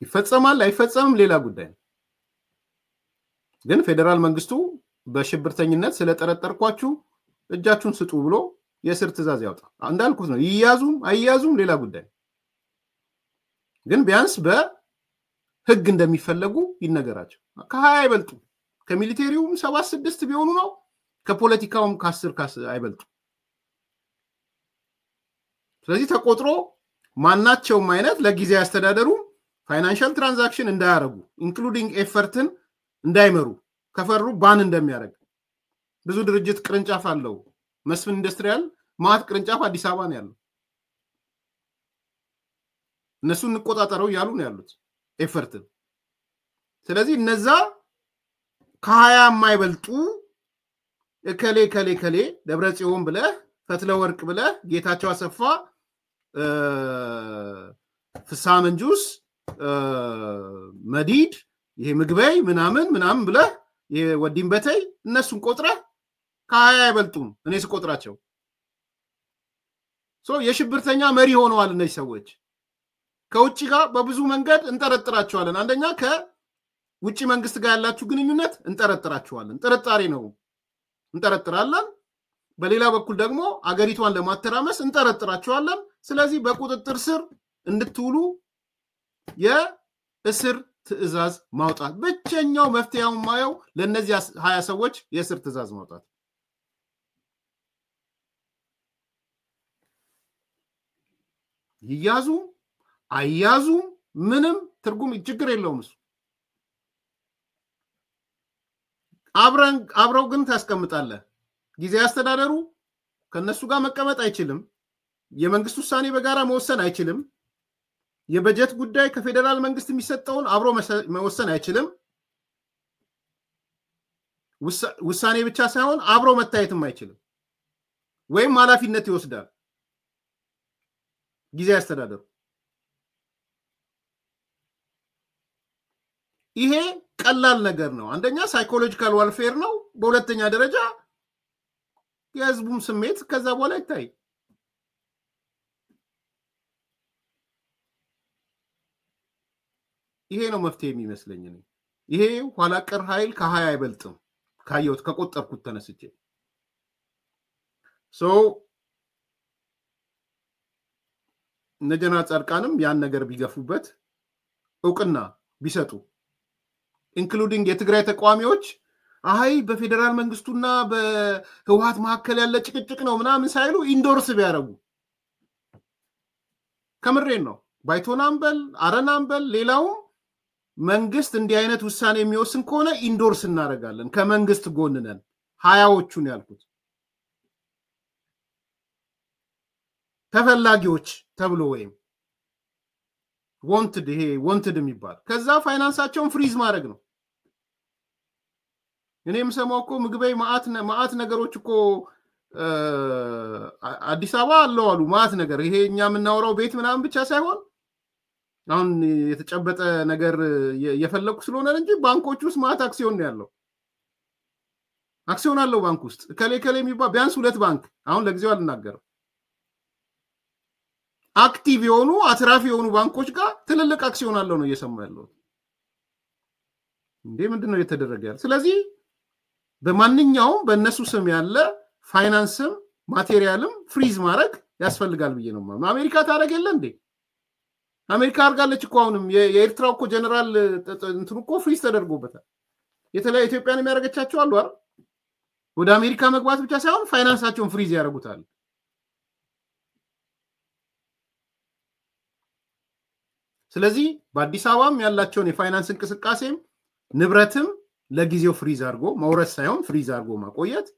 ይፈጸማል አይፈጸምም ሌላ ጉዳይ ነው ግን ፌደራል መንግስቱ በሽብርተኝነት ስለጠረጠርኳችሁ እጃችሁን ስጡ ብሎ የእስር ትዕዛዝ ያውጣ እንዳልኩት ነው ይያዙም አይያዙም ሌላ ጉዳይ ግን ቢያንስ በህግ እንደሚፈለጉ ይነገራቸው ከ20 አይበልጡ ከሚሊቴሪውም 76 ቢሆኑ ነው ከፖለቲካውም ከ10 አይበልጡ ስለዚህ ተቆጥሮ ማናቸውም አይነት ለጊዜ ያስተዳደሩ ፋይናንሻል ትራንዛክሽን እንዳያረጉ ኢንክሉዲንግ ኤፈርትን እንዳይመሩ ከፈሩ ባን እንደሚያደርግ ብዙ ድርጅት ቅርንጫፍ አለው መስፍን ኢንዱስትሪያል ማት ቅርንጫፍ አዲስ አበባ ነው ያለው እነሱ እንቆጣጣረው ያሉ ነው ያሉት ኤፈርትን ስለዚህ እነዛ ከ20 የማይበልጡ ከሌ ደብረጽዮን ብለህ ፈትለወርቅ ብለህ ጌታቸው አሰፋ ፍስሐ መንጁስ መዲድ ይሄ ምግበይ ምናምን ብለህ የወዲን በተይ እነሱን ቆጥረህ ከ20 አይበልጡም እኔ ስቆጥራቸው የሽብርተኛ መሪ ሆነዋል እነዚህ ሰዎች ከውጪ ጋር በብዙ መንገድ እንጠረጥራቸዋለን አንደኛ ከውጪ መንግስት ጋር ያላችሁ ግንኙነት እንጠረጥራቸዋለን ጥርጣሬ ነው እንጠረጥራለን በሌላ በኩል ደግሞ አገሪቷን ለማተራመስ እንጠረጥራቸዋለን ስለዚህ በቁጥጥር ስር እንድትውሉ የእስር ትዕዛዝ ማውጣት ብቸኛው መፍትሄው ማየው ለነዚህ 20 ሰዎች የእስር ትዕዛዝ ማውጣት ይያዙ አይያዙ ምንም ትርጉም ችግር የለውም እሱ አብረው ግን ታስቀምጣለህ ጊዜ ያስተዳደሩ ከነሱ ጋር መቀመጥ አይችልም የመንግስት ውሳኔ በጋራ መወሰን አይችልም የበጀት ጉዳይ ከፌደራል መንግስት የሚሰጠውን አብሮ መወሰን አይችልም ውሳኔ ብቻ ሳይሆን አብሮ መታየትም አይችልም ወይም ኃላፊነት ይወስዳል ጊዜ ያስተዳደሩ ይሄ ቀላል ነገር ነው አንደኛ ሳይኮሎጂካል ዋልፌር ነው በሁለተኛ ደረጃ የህዝቡም ስሜት ከዛ በኋላ ይታይ ይሄ ነው መፍትሄ የሚመስለኝ ነው ይሄ ኋላ ቀር ኃይል ከ20 አይበልጥም ካየውት ከቆጠርኩት ተነስቼ ነጀና ጻድቃንም ያን ነገር ቢገፉበት እውቅና ቢሰጡ ኢንክሉዲንግ የትግራይ ተቋሚዎች አይ በፌደራል መንግስቱና በህወሓት መካከለ ያለ ጭቅጭቅ ነው ምናምን ሳይሉ ኢንዶርስ ቢያረጉ ከምሬን ነው ባይቶናምበል አረናምበል ሌላው መንግስት እንዲህ አይነት ውሳኔ የሚወስን ከሆነ ኢንዶርስ እናረጋለን ከመንግስት ጎን ነን 20ዎቹን ያልኩት ተፈላጊዎች ተብሎ ወይም wanted የሚባል ከዛ ፋይናንሳቸውን ፍሪዝ ማድረግ ነው እኔም ሰማውኮ ምግበይ ማአት ነገሮች እኮ አዲስ አበባ አለው አሉ ማአት ነገር ይሄ እኛ ምናወራው ቤት ምናምን ብቻ ሳይሆን አሁን የተጨበጠ ነገር የፈለኩ ስለሆነ እንጂ ባንኮች ውስጥ ማአት አክሲዮን ነው ያለው አክሲዮን አለው ባንክ ውስጥ ከሌ የሚባል ቢያንስ 2 ባንክ አሁን ለጊዜው አልናገርም አክቲቭ የሆኑ አትራፊ የሆኑ ባንኮች ጋር ትልልቅ አክሲዮን አለው ነው እየሰማ ያለው እንዴ ምንድነው እየተደረገ ያለው ስለዚህ በማንኛውም በእነሱ ስም ያለ ፋይናንስም ማቴሪያልም ፍሪዝ ማድረግ ያስፈልጋል ብዬ ነው አሜሪካ ታረግ የለ እንዴ አሜሪካ አርጋለች እኮ አሁንም የኤርትራው እኮ ጀነራል እንትኑ እኮ ፍሪዝ ተደርጎበታል የተለያየ ኢትዮጵያን የሚያረጋቻቸው አሉ አይደል ወደ አሜሪካ መግባት ብቻ ሳይሆን ፋይናንሳቸውን ፍሪዝ ያረጉታል ስለዚህ በአዲስ አበባም ያላቸውን የፋይናንስ እንቅስቃሴም ንብረትም ለጊዜው ፍሪዝ አድርጎ መውረስ ሳይሆን ፍሪዝ አድርጎ ማቆየት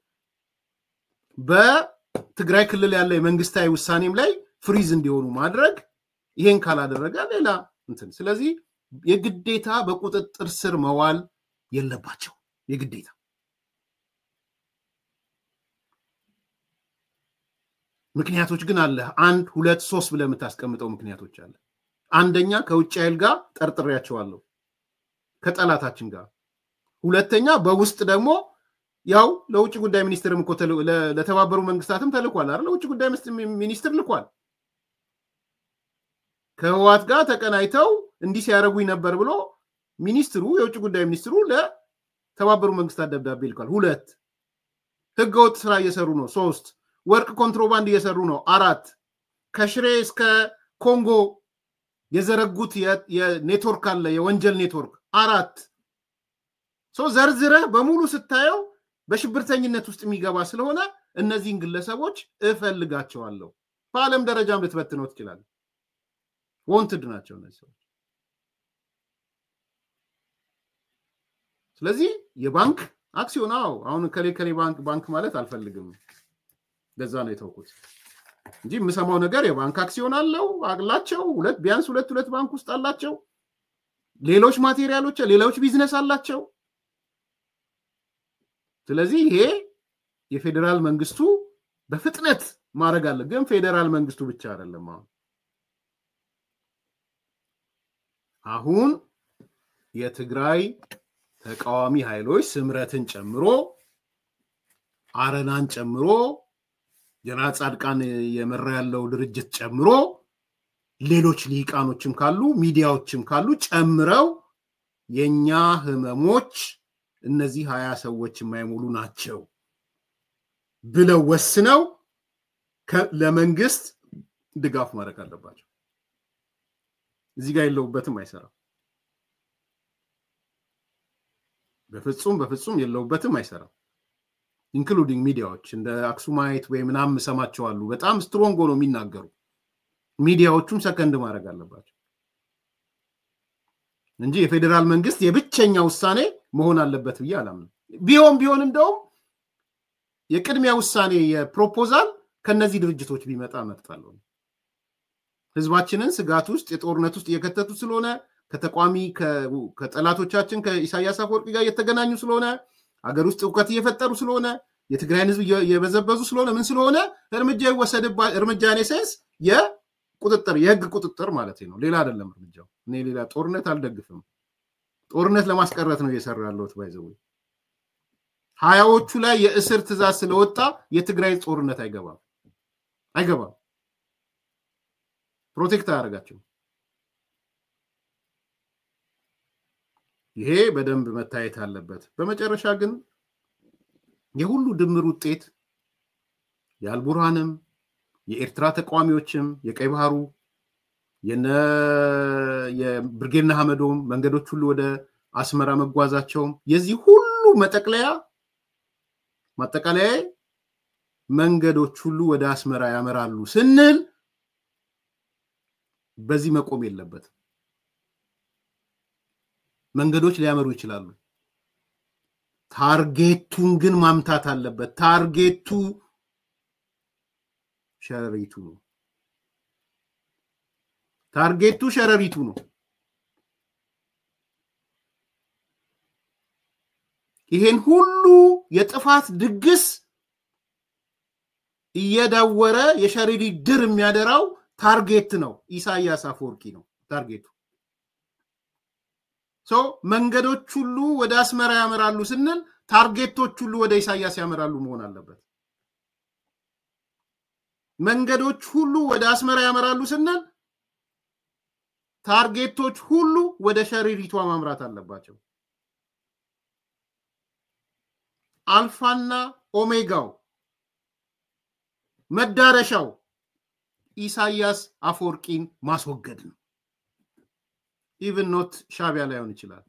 በትግራይ ክልል ያለ የመንግስታዊ ውሳኔም ላይ ፍሪዝ እንዲሆኑ ማድረግ ይሄን ካላደረገ ሌላ እንትን ስለዚህ የግዴታ በቁጥጥር ስር መዋል የለባቸው የግዴታ ምክንያቶች ግን አለ 1 2 3 ብለህ የምታስቀምጠው ምክንያቶች አለ አንደኛ ከውጭ ኃይል ጋር ጠርጥሬያቸዋለሁ ከጠላታችን ጋር ሁለተኛ በውስጥ ደግሞ ያው ለውጭ ጉዳይ ሚኒስትርም እኮ ለተባበሩ መንግስታትም ተልኳል አይደል ለውጭ ጉዳይ ሚኒስትር ልኳል ከህወሓት ጋር ተቀናይተው እንዲህ ሲያረጉኝ ነበር ብሎ ሚኒስትሩ የውጭ ጉዳይ ሚኒስትሩ ለተባበሩ መንግስታት ደብዳቤ ልኳል 2 ህገወጥ ስራ እየሰሩ ነው 3 ወርቅ ኮንትሮባንድ እየሰሩ ነው 4 ከሽሬ እስከ ኮንጎ የዘረጉት የኔትወርክ አለ የወንጀል ኔትወርክ 4 ዘርዝረህ በሙሉ ስታየው በሽብርተኝነት ውስጥ የሚገባ ስለሆነ እነዚህን ግለሰቦች እፈልጋቸዋለሁ በአለም ደረጃም ልትበትነው ትችላለህ wanted ናቸው እነዚህ ስለዚህ የባንክ አክሲዮናው አሁን ከሌ ባንክ ማለት አልፈልግም ለዛ ነው የተውኩት እንጂ የምሰማው ነገር የባንክ አክሲዮን አላቸው ቢያንስ ሁለት ባንክ ውስጥ አላቸው ሌሎች ማቴሪያሎች ሌሎች ቢዝነስ አላቸው ስለዚህ ይሄ የፌደራል መንግስቱ በፍጥነት ማድረግ አለ ግን ፌደራል መንግስቱ ብቻ አይደለም አሁን የትግራይ ተቃዋሚ ኃይሎች ስምረትን ጨምሮ አረናን ጨምሮ ጀነራል ጻድቃን የመራ ያለው ድርጅት ጨምሮ ሌሎች ሊቃኖችም ካሉ ሚዲያዎችም ካሉ ጨምረው የኛ ህመሞች እነዚህ 20 ሰዎች የማይሞሉ ናቸው ብለው ወስነው ለመንግስት ድጋፍ ማድረግ አለባቸው እዚህ ጋር የለውበትም አይሰራም በፍጹም የለውበትም አይሰራም ኢንክሉዲንግ ሚዲያዎች እንደ አክሱማይት ወይ ምናምን ሰማቸዋሉ በጣም ስትሮንግ ሆኖ የሚናገሩ ሚዲያዎቹም ሰከንድ ማድረግ አለባቸው እንጂ የፌደራል መንግስት የብቸኛ ውሳኔ መሆን አለበት ብዬ አላምንም ቢሆን እንደው የቅድሚያ ውሳኔ የፕሮፖዛል ከነዚህ ድርጅቶች ቢመጣ መርጣለሁ ህዝባችንን ስጋት ውስጥ የጦርነት ውስጥ እየከተቱ ስለሆነ ከተቋሚ ከጠላቶቻችን ከኢሳያስ አፈወርቂ ጋር እየተገናኙ ስለሆነ አገር ውስጥ ዕውቀት እየፈጠሩ ስለሆነ የትግራይን ህዝብ የበዘበዙ ስለሆነ ምን ስለሆነ እርምጃ ኔሴንስ የህግ ቁጥጥር ማለት ነው ሌላ አይደለም እርምጃው እኔ ሌላ ጦርነት አልደግፍም ጦርነት ለማስቀረት ነው እየሰራ ያለው ባይዘው ሃያዎቹ ላይ የእስር ትእዛዝ ስለወጣ የትግራይ ጦርነት አይገባም ፕሮቴክት አያደርጋቸው ይሄ በደንብ መታየት አለበት በመጨረሻ ግን የሁሉ ድምር ውጤት የአልቡርሃንም የኤርትራ ተቋሚዎችም የቀይ ባህሩ የብርጌና ሐመዶም መንገዶች ሁሉ ወደ አስመራ መጓዛቸው የዚህ ሁሉ ማጠቃለያ መንገዶች ሁሉ ወደ አስመራ ያመራሉ ስንል በዚህ መቆም የለበት መንገዶች ሊያመሩ ይችላሉ ታርጌቱን ግን ማምታት አለበት ታርጌቱ ሸረሪቱ ነው ይሄን ሁሉ የጥፋት ድግስ እየዳወረ የሸረሪ ድር የሚያደራው ታርጌት ነው ኢሳያስ አፈወርቂ ነው ታርጌቱ መንገዶች ሁሉ ወደ አስመራ ያመራሉ ስንል ታርጌቶች ሁሉ ወደ ኢሳያስ ያመራሉ መሆን አለበት መንገዶች ሁሉ ወደ አስመራ ያመራሉ ስንል ታርጌቶች ሁሉ ወደ ሸረሪቷ ማምራት አለባቸው አልፋና ኦሜጋው መዳረሻው ኢሳያስ አፈወርቂን ማስወገድ ነው even not ሻቢያ ላይሆን ይችላል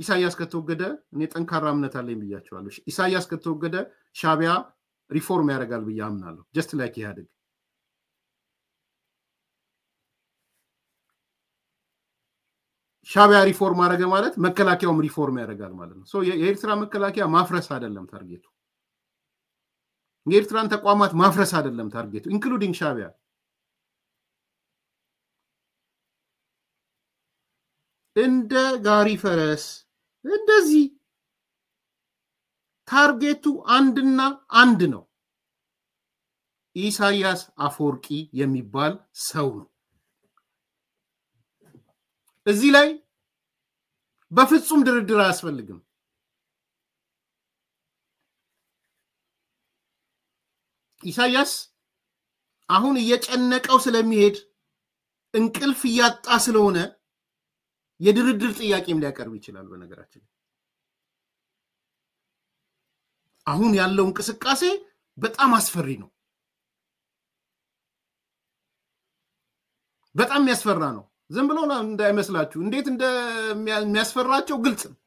ኢሳያስ ከተወገደ እኔ ጠንካራ እምነት አለኝ ብያቸዋለሁ ኢሳያስ ከተወገደ ሻቢያ ሪፎርም ያደርጋል ብያምናለሁ just like ኢህአዴግ ሻቢያ ሪፎርም አደረገ ማለት መከላከያውም ሪፎርም ያደርጋል ማለት ነው የኤርትራ መከላከያ ማፍረስ አይደለም ታርጌቱ የኤርትራን ተቋማት ማፍረስ አይደለም ታርጌቱ ኢንክሉዲንግ ሻቢያ እንደ ጋሪ ፈረስ እንደዚህ ታርጌቱ አንድና አንድ ነው ኢሳያስ አፈወርቂ የሚባል ሰው ነው እዚህ ላይ በፍጹም ድርድር አያስፈልግም ኢሳያስ አሁን እየጨነቀው ስለሚሄድ እንቅልፍ ያጣ ስለሆነ የድርድር ጥያቄም ሊያቀርብ ይችላል በነገራችን አሁን ያለው እንቅስቃሴ በጣም አስፈሪ ነው በጣም የሚያስፈራ ነው ዝም ብሎ እንዳይመስላችሁ እንዴት እንደሚያስፈራቸው ግልጽ ነው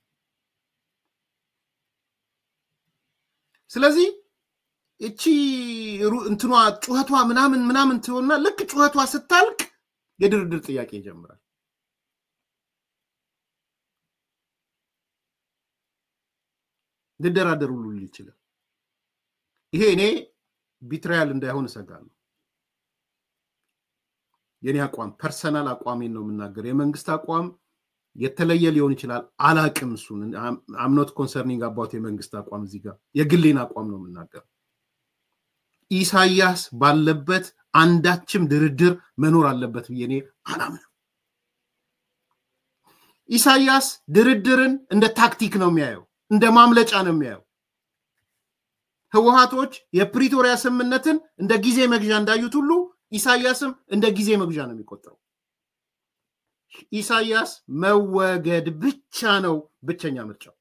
ስለዚህ እቺ እንትኗ ጩኸቷ ምናምን ትሆንና ልክ ጩኸቷ ስታልቅ የድርድር ጥያቄ ይጀምራል ድደራደሩ ሁሉ ይችላል ይሄ እኔ ቢትራያል እንዳይሆን እሰጋለሁ የኔ አቋም ፐርሰናል አቋሜን ነው የምናገር የመንግስት አቋም የተለየ ሊሆን ይችላል አላቅም እሱን I'm not concerning about የመንግስት አቋም እዚህ ጋር የግሌን አቋም ነው የምናገር ኢሳያስ ባለበት አንዳችም ድርድር መኖር አለበት ብዬኔ አላምንም ኢሳያስ ድርድርን እንደ ታክቲክ ነው የሚያየው እንደ ማምለጫ ነው የሚያየው ህወሓቶች የፕሪቶሪያ ስምምነትን እንደ ጊዜ መግዣ እንዳዩት ሁሉ ኢሳያስም እንደ ጊዜ መግዣ ነው የሚቆጠረው ኢሳያስ መወገድ ብቻ ነው ብቸኛ ምርጫው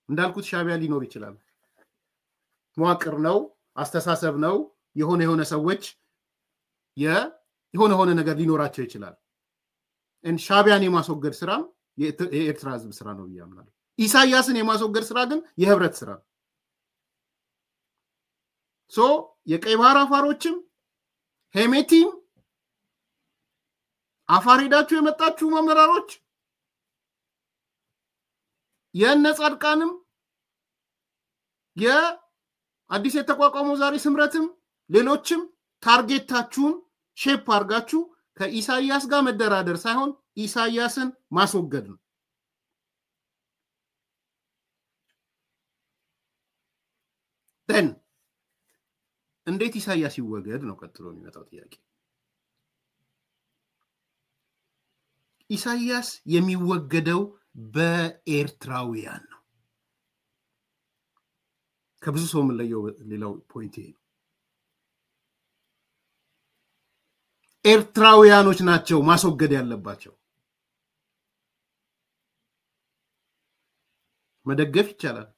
እንዳልኩት ሻቢያ ሊኖር ይችላል መዋቅር ነው አስተሳሰብ ነው የሆነ ሰዎች የሆነ ነገር ሊኖራቸው ይችላል ሻቢያን የማስወገድ ስራ የኤርትራ ህዝብ ስራ ነው ያምናል ኢሳያስን የማስወገድ ስራ ግን የህብረት ስራ የቀይ ባህር አፋሮችም ሄሜቲም አፋሪዳችሁ የመጣችሁ መመራሮች የነጻድቃንም የአዲስ የተቋቋመው ዛሬ ስምረትም ሌሎችም ታርጌታችሁን ሼፕ አርጋችሁ ከኢሳያስ ጋር መደራደር ሳይሆን ኢሳያስን ማስወገድ ነው then እንዴት ኢሳያስ ይወገድ ነው ቀጥሎ የሚመጣው ጥያቄ ኢሳያስ የሚወገደው በኤርትራውያን ነው። ከብዙ ሰው ምን ለየው ሌላው ፖይንት ይሄ ኤርትራውያኖች ናቸው ማስወገድ ያለባቸው። መደገፍ ይቻላል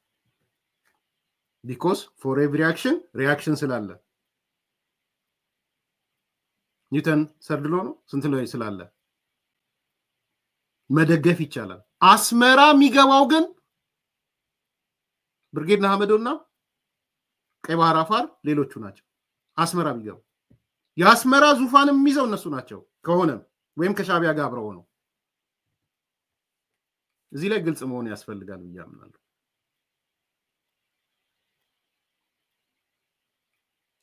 because for every action reaction ስላለ ኒውተን ሰርድሎ ነው ስንት ላይ ስላለ መደገፍ ይቻላል። አስመራ የሚገባው ግን ብርጌድ አህመዶና ቀይ ባህር አፋር ሌሎቹ ናቸው። አስመራ የሚገባው የአስመራ ዙፋንም የሚይዘው እነሱ ናቸው ከሆነ ወይም ከሻቢያ ጋር አብረው ነው። እዚህ ላይ ግልጽ መሆን ያስፈልጋል ብያምናለሁ።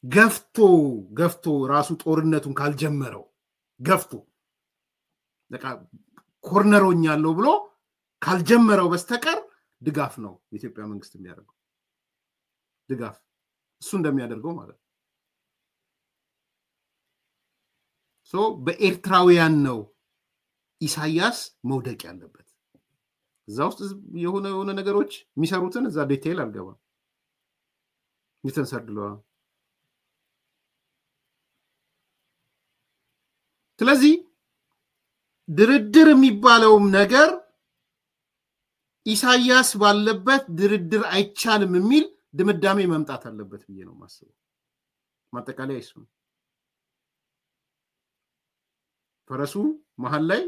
ገፍቶ ራሱ ጦርነቱን ካልጀመረው ገፍቶ በቃ ኮርነሮኛለው ብሎ ካልጀመረው በስተቀር ድጋፍ ነው የኢትዮጵያ መንግስት የሚያደርገው። ድጋፍ እሱ እንደሚያደርገው ማለት ሶ በኤርትራውያን ነው ኢሳያስ መውደቅ ያለበት። እዛ ውስጥ የሆነ ነገሮች የሚሰሩትን እዛ ዲቴይል አልገባም። ኒውተን ሰርድሎ ስለዚህ ድርድር የሚባለው ነገር ኢሳያስ ባለበት ድርድር አይቻልም የሚል ድምዳሜ መምጣት አለበት ብዬ ነው ማስበው። ማጠቃለያ እሱ ፈረሱ መሃል ላይ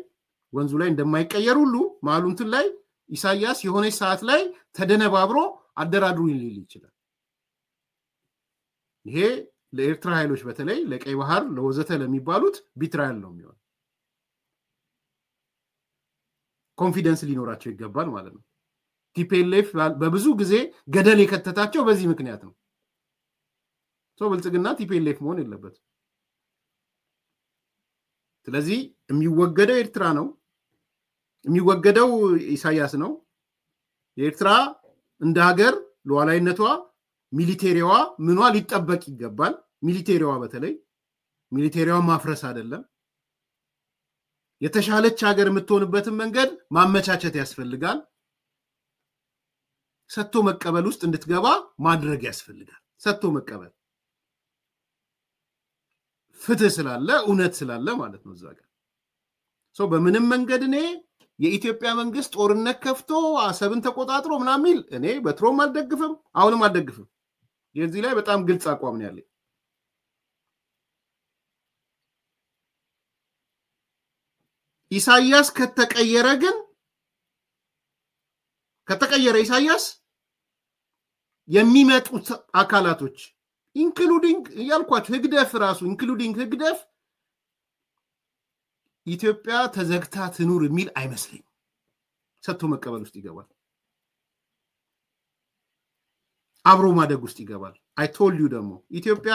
ወንዙ ላይ እንደማይቀየር ሁሉ ማሉንትን ላይ ኢሳያስ የሆነ ሰዓት ላይ ተደነባብሮ አደራድሩ ሊል ይችላል። ይሄ ለኤርትራ ኃይሎች በተለይ ለቀይ ባህር ለወዘተ ለሚባሉት ቢትራያል ነው የሚሆነው። ኮንፊደንስ ሊኖራቸው ይገባል ማለት ነው። ቲፒኤልኤፍ በብዙ ጊዜ ገደል የከተታቸው በዚህ ምክንያት ነው። ብልጽግና ቲፒኤልኤፍ መሆን የለበትም። ስለዚህ የሚወገደው ኤርትራ ነው፣ የሚወገደው ኢሳያስ ነው። የኤርትራ እንደ ሀገር ሉዓላዊነቷ ሚሊቴሪዋ ምኗ ሊጠበቅ ይገባል። ሚሊቴሪዋ በተለይ ሚሊቴሪዋ ማፍረስ አይደለም። የተሻለች ሀገር የምትሆንበትን መንገድ ማመቻቸት ያስፈልጋል። ሰጥቶ መቀበል ውስጥ እንድትገባ ማድረግ ያስፈልጋል። ሰጥቶ መቀበል ፍትህ ስላለ እውነት ስላለ ማለት ነው። እዛጋ በምንም መንገድ እኔ የኢትዮጵያ መንግስት ጦርነት ከፍቶ አሰብን ተቆጣጥሮ ምናምን እኔ በትሮም አልደግፍም፣ አሁንም አልደግፍም። የዚህ ላይ በጣም ግልጽ አቋም ነው ያለኝ። ኢሳያስ ከተቀየረ ኢሳያስ የሚመጡት አካላቶች ኢንክሉዲንግ ያልኳችሁ ህግደፍ ራሱ ኢንክሉዲንግ ህግደፍ ኢትዮጵያ ተዘግታ ትኑር የሚል አይመስልኝ። ሰጥቶ መቀበል ውስጥ ይገባል። አብሮ ማደግ ውስጥ ይገባል። አይ ቶልድ ዩ ደግሞ ኢትዮጵያ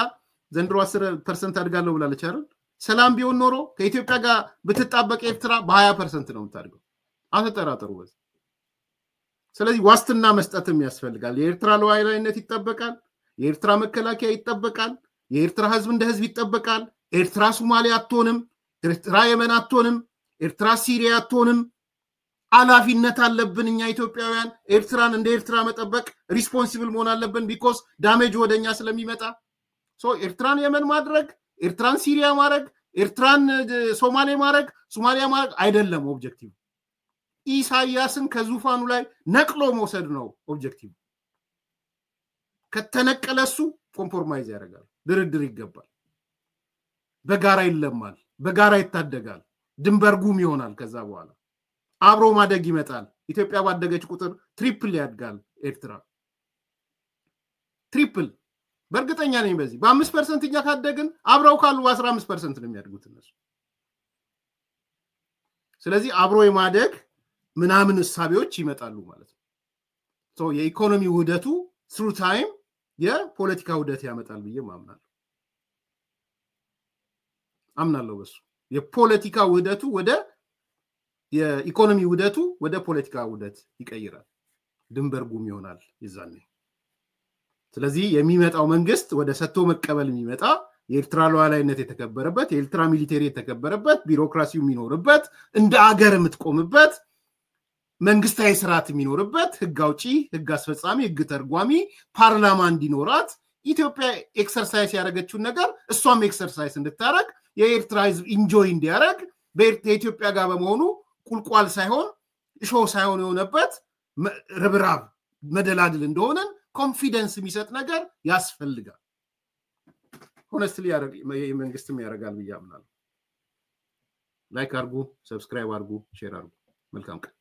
ዘንድሮ 10% አድጋለሁ ብላለች አይደል? ሰላም ቢሆን ኖሮ ከኢትዮጵያ ጋር ብትጣበቅ ኤርትራ በ20% ነው የምታድገው። አትጠራጠሩ በዚህ። ስለዚህ ዋስትና መስጠትም ያስፈልጋል። የኤርትራ ሉዓላዊነት ይጠበቃል። የኤርትራ መከላከያ ይጠበቃል። የኤርትራ ህዝብ እንደ ህዝብ ይጠበቃል። ኤርትራ ሶማሊያ አትሆንም፣ ኤርትራ የመን አትሆንም፣ ኤርትራ ሲሪያ አትሆንም። ኃላፊነት አለብን እኛ ኢትዮጵያውያን ኤርትራን እንደ ኤርትራ መጠበቅ ሪስፖንሲብል መሆን አለብን ቢኮዝ ዳሜጅ ወደኛ ስለሚመጣ። ኤርትራን የመን ማድረግ፣ ኤርትራን ሲሪያ ማድረግ፣ ኤርትራን ሶማሊያ ማድረግ፣ ሶማሊያ ማድረግ አይደለም ኦብጀክቲቭ። ኢሳያስን ከዙፋኑ ላይ ነቅሎ መውሰድ ነው ኦብጀክቲቭ። ከተነቀለሱ ኮምፕሮማይዝ ያደርጋል፣ ድርድር ይገባል፣ በጋራ ይለማል፣ በጋራ ይታደጋል፣ ድንበር ጉም ይሆናል። ከዛ በኋላ አብሮ ማደግ ይመጣል። ኢትዮጵያ ባደገች ቁጥር ትሪፕል ያድጋል ኤርትራ። ትሪፕል በእርግጠኛ ነኝ በዚህ በ5% እኛ ካደግን አብረው ካሉ 15% ነው የሚያድጉት እነሱ። ስለዚህ አብሮ የማደግ ምናምን እሳቤዎች ይመጣሉ ማለት ነው። የኢኮኖሚ ውህደቱ through time የፖለቲካ ውህደት ያመጣል ብዬ አምናለሁ በሱ። የፖለቲካ ውህደቱ ወደ የኢኮኖሚ ውህደቱ ወደ ፖለቲካ ውህደት ይቀይራል። ድንበር ጉም ይሆናል ይዛኔ። ስለዚህ የሚመጣው መንግስት ወደ ሰጥቶ መቀበል የሚመጣ የኤርትራ ሉዓላዊነት የተከበረበት የኤርትራ ሚሊተሪ የተከበረበት ቢሮክራሲው የሚኖርበት እንደ አገር የምትቆምበት መንግስታዊ ስርዓት የሚኖርበት ህግ አውጪ ህግ አስፈጻሚ ህግ ተርጓሚ ፓርላማ እንዲኖራት ኢትዮጵያ ኤክሰርሳይዝ ያደረገችውን ነገር እሷም ኤክሰርሳይዝ እንድታረግ የኤርትራ ህዝብ ኢንጆይ እንዲያረግ በኢትዮጵያ ጋር በመሆኑ ቁልቋል ሳይሆን እሾህ ሳይሆን የሆነበት ርብራብ መደላድል እንደሆነ ኮንፊደንስ የሚሰጥ ነገር ያስፈልጋል ሆነስትሊ መንግስትም ያደርጋል ብዬ አምናለሁ ላይክ አድርጉ ሰብስክራይብ አድርጉ ሼር አድርጉ መልካም ቀን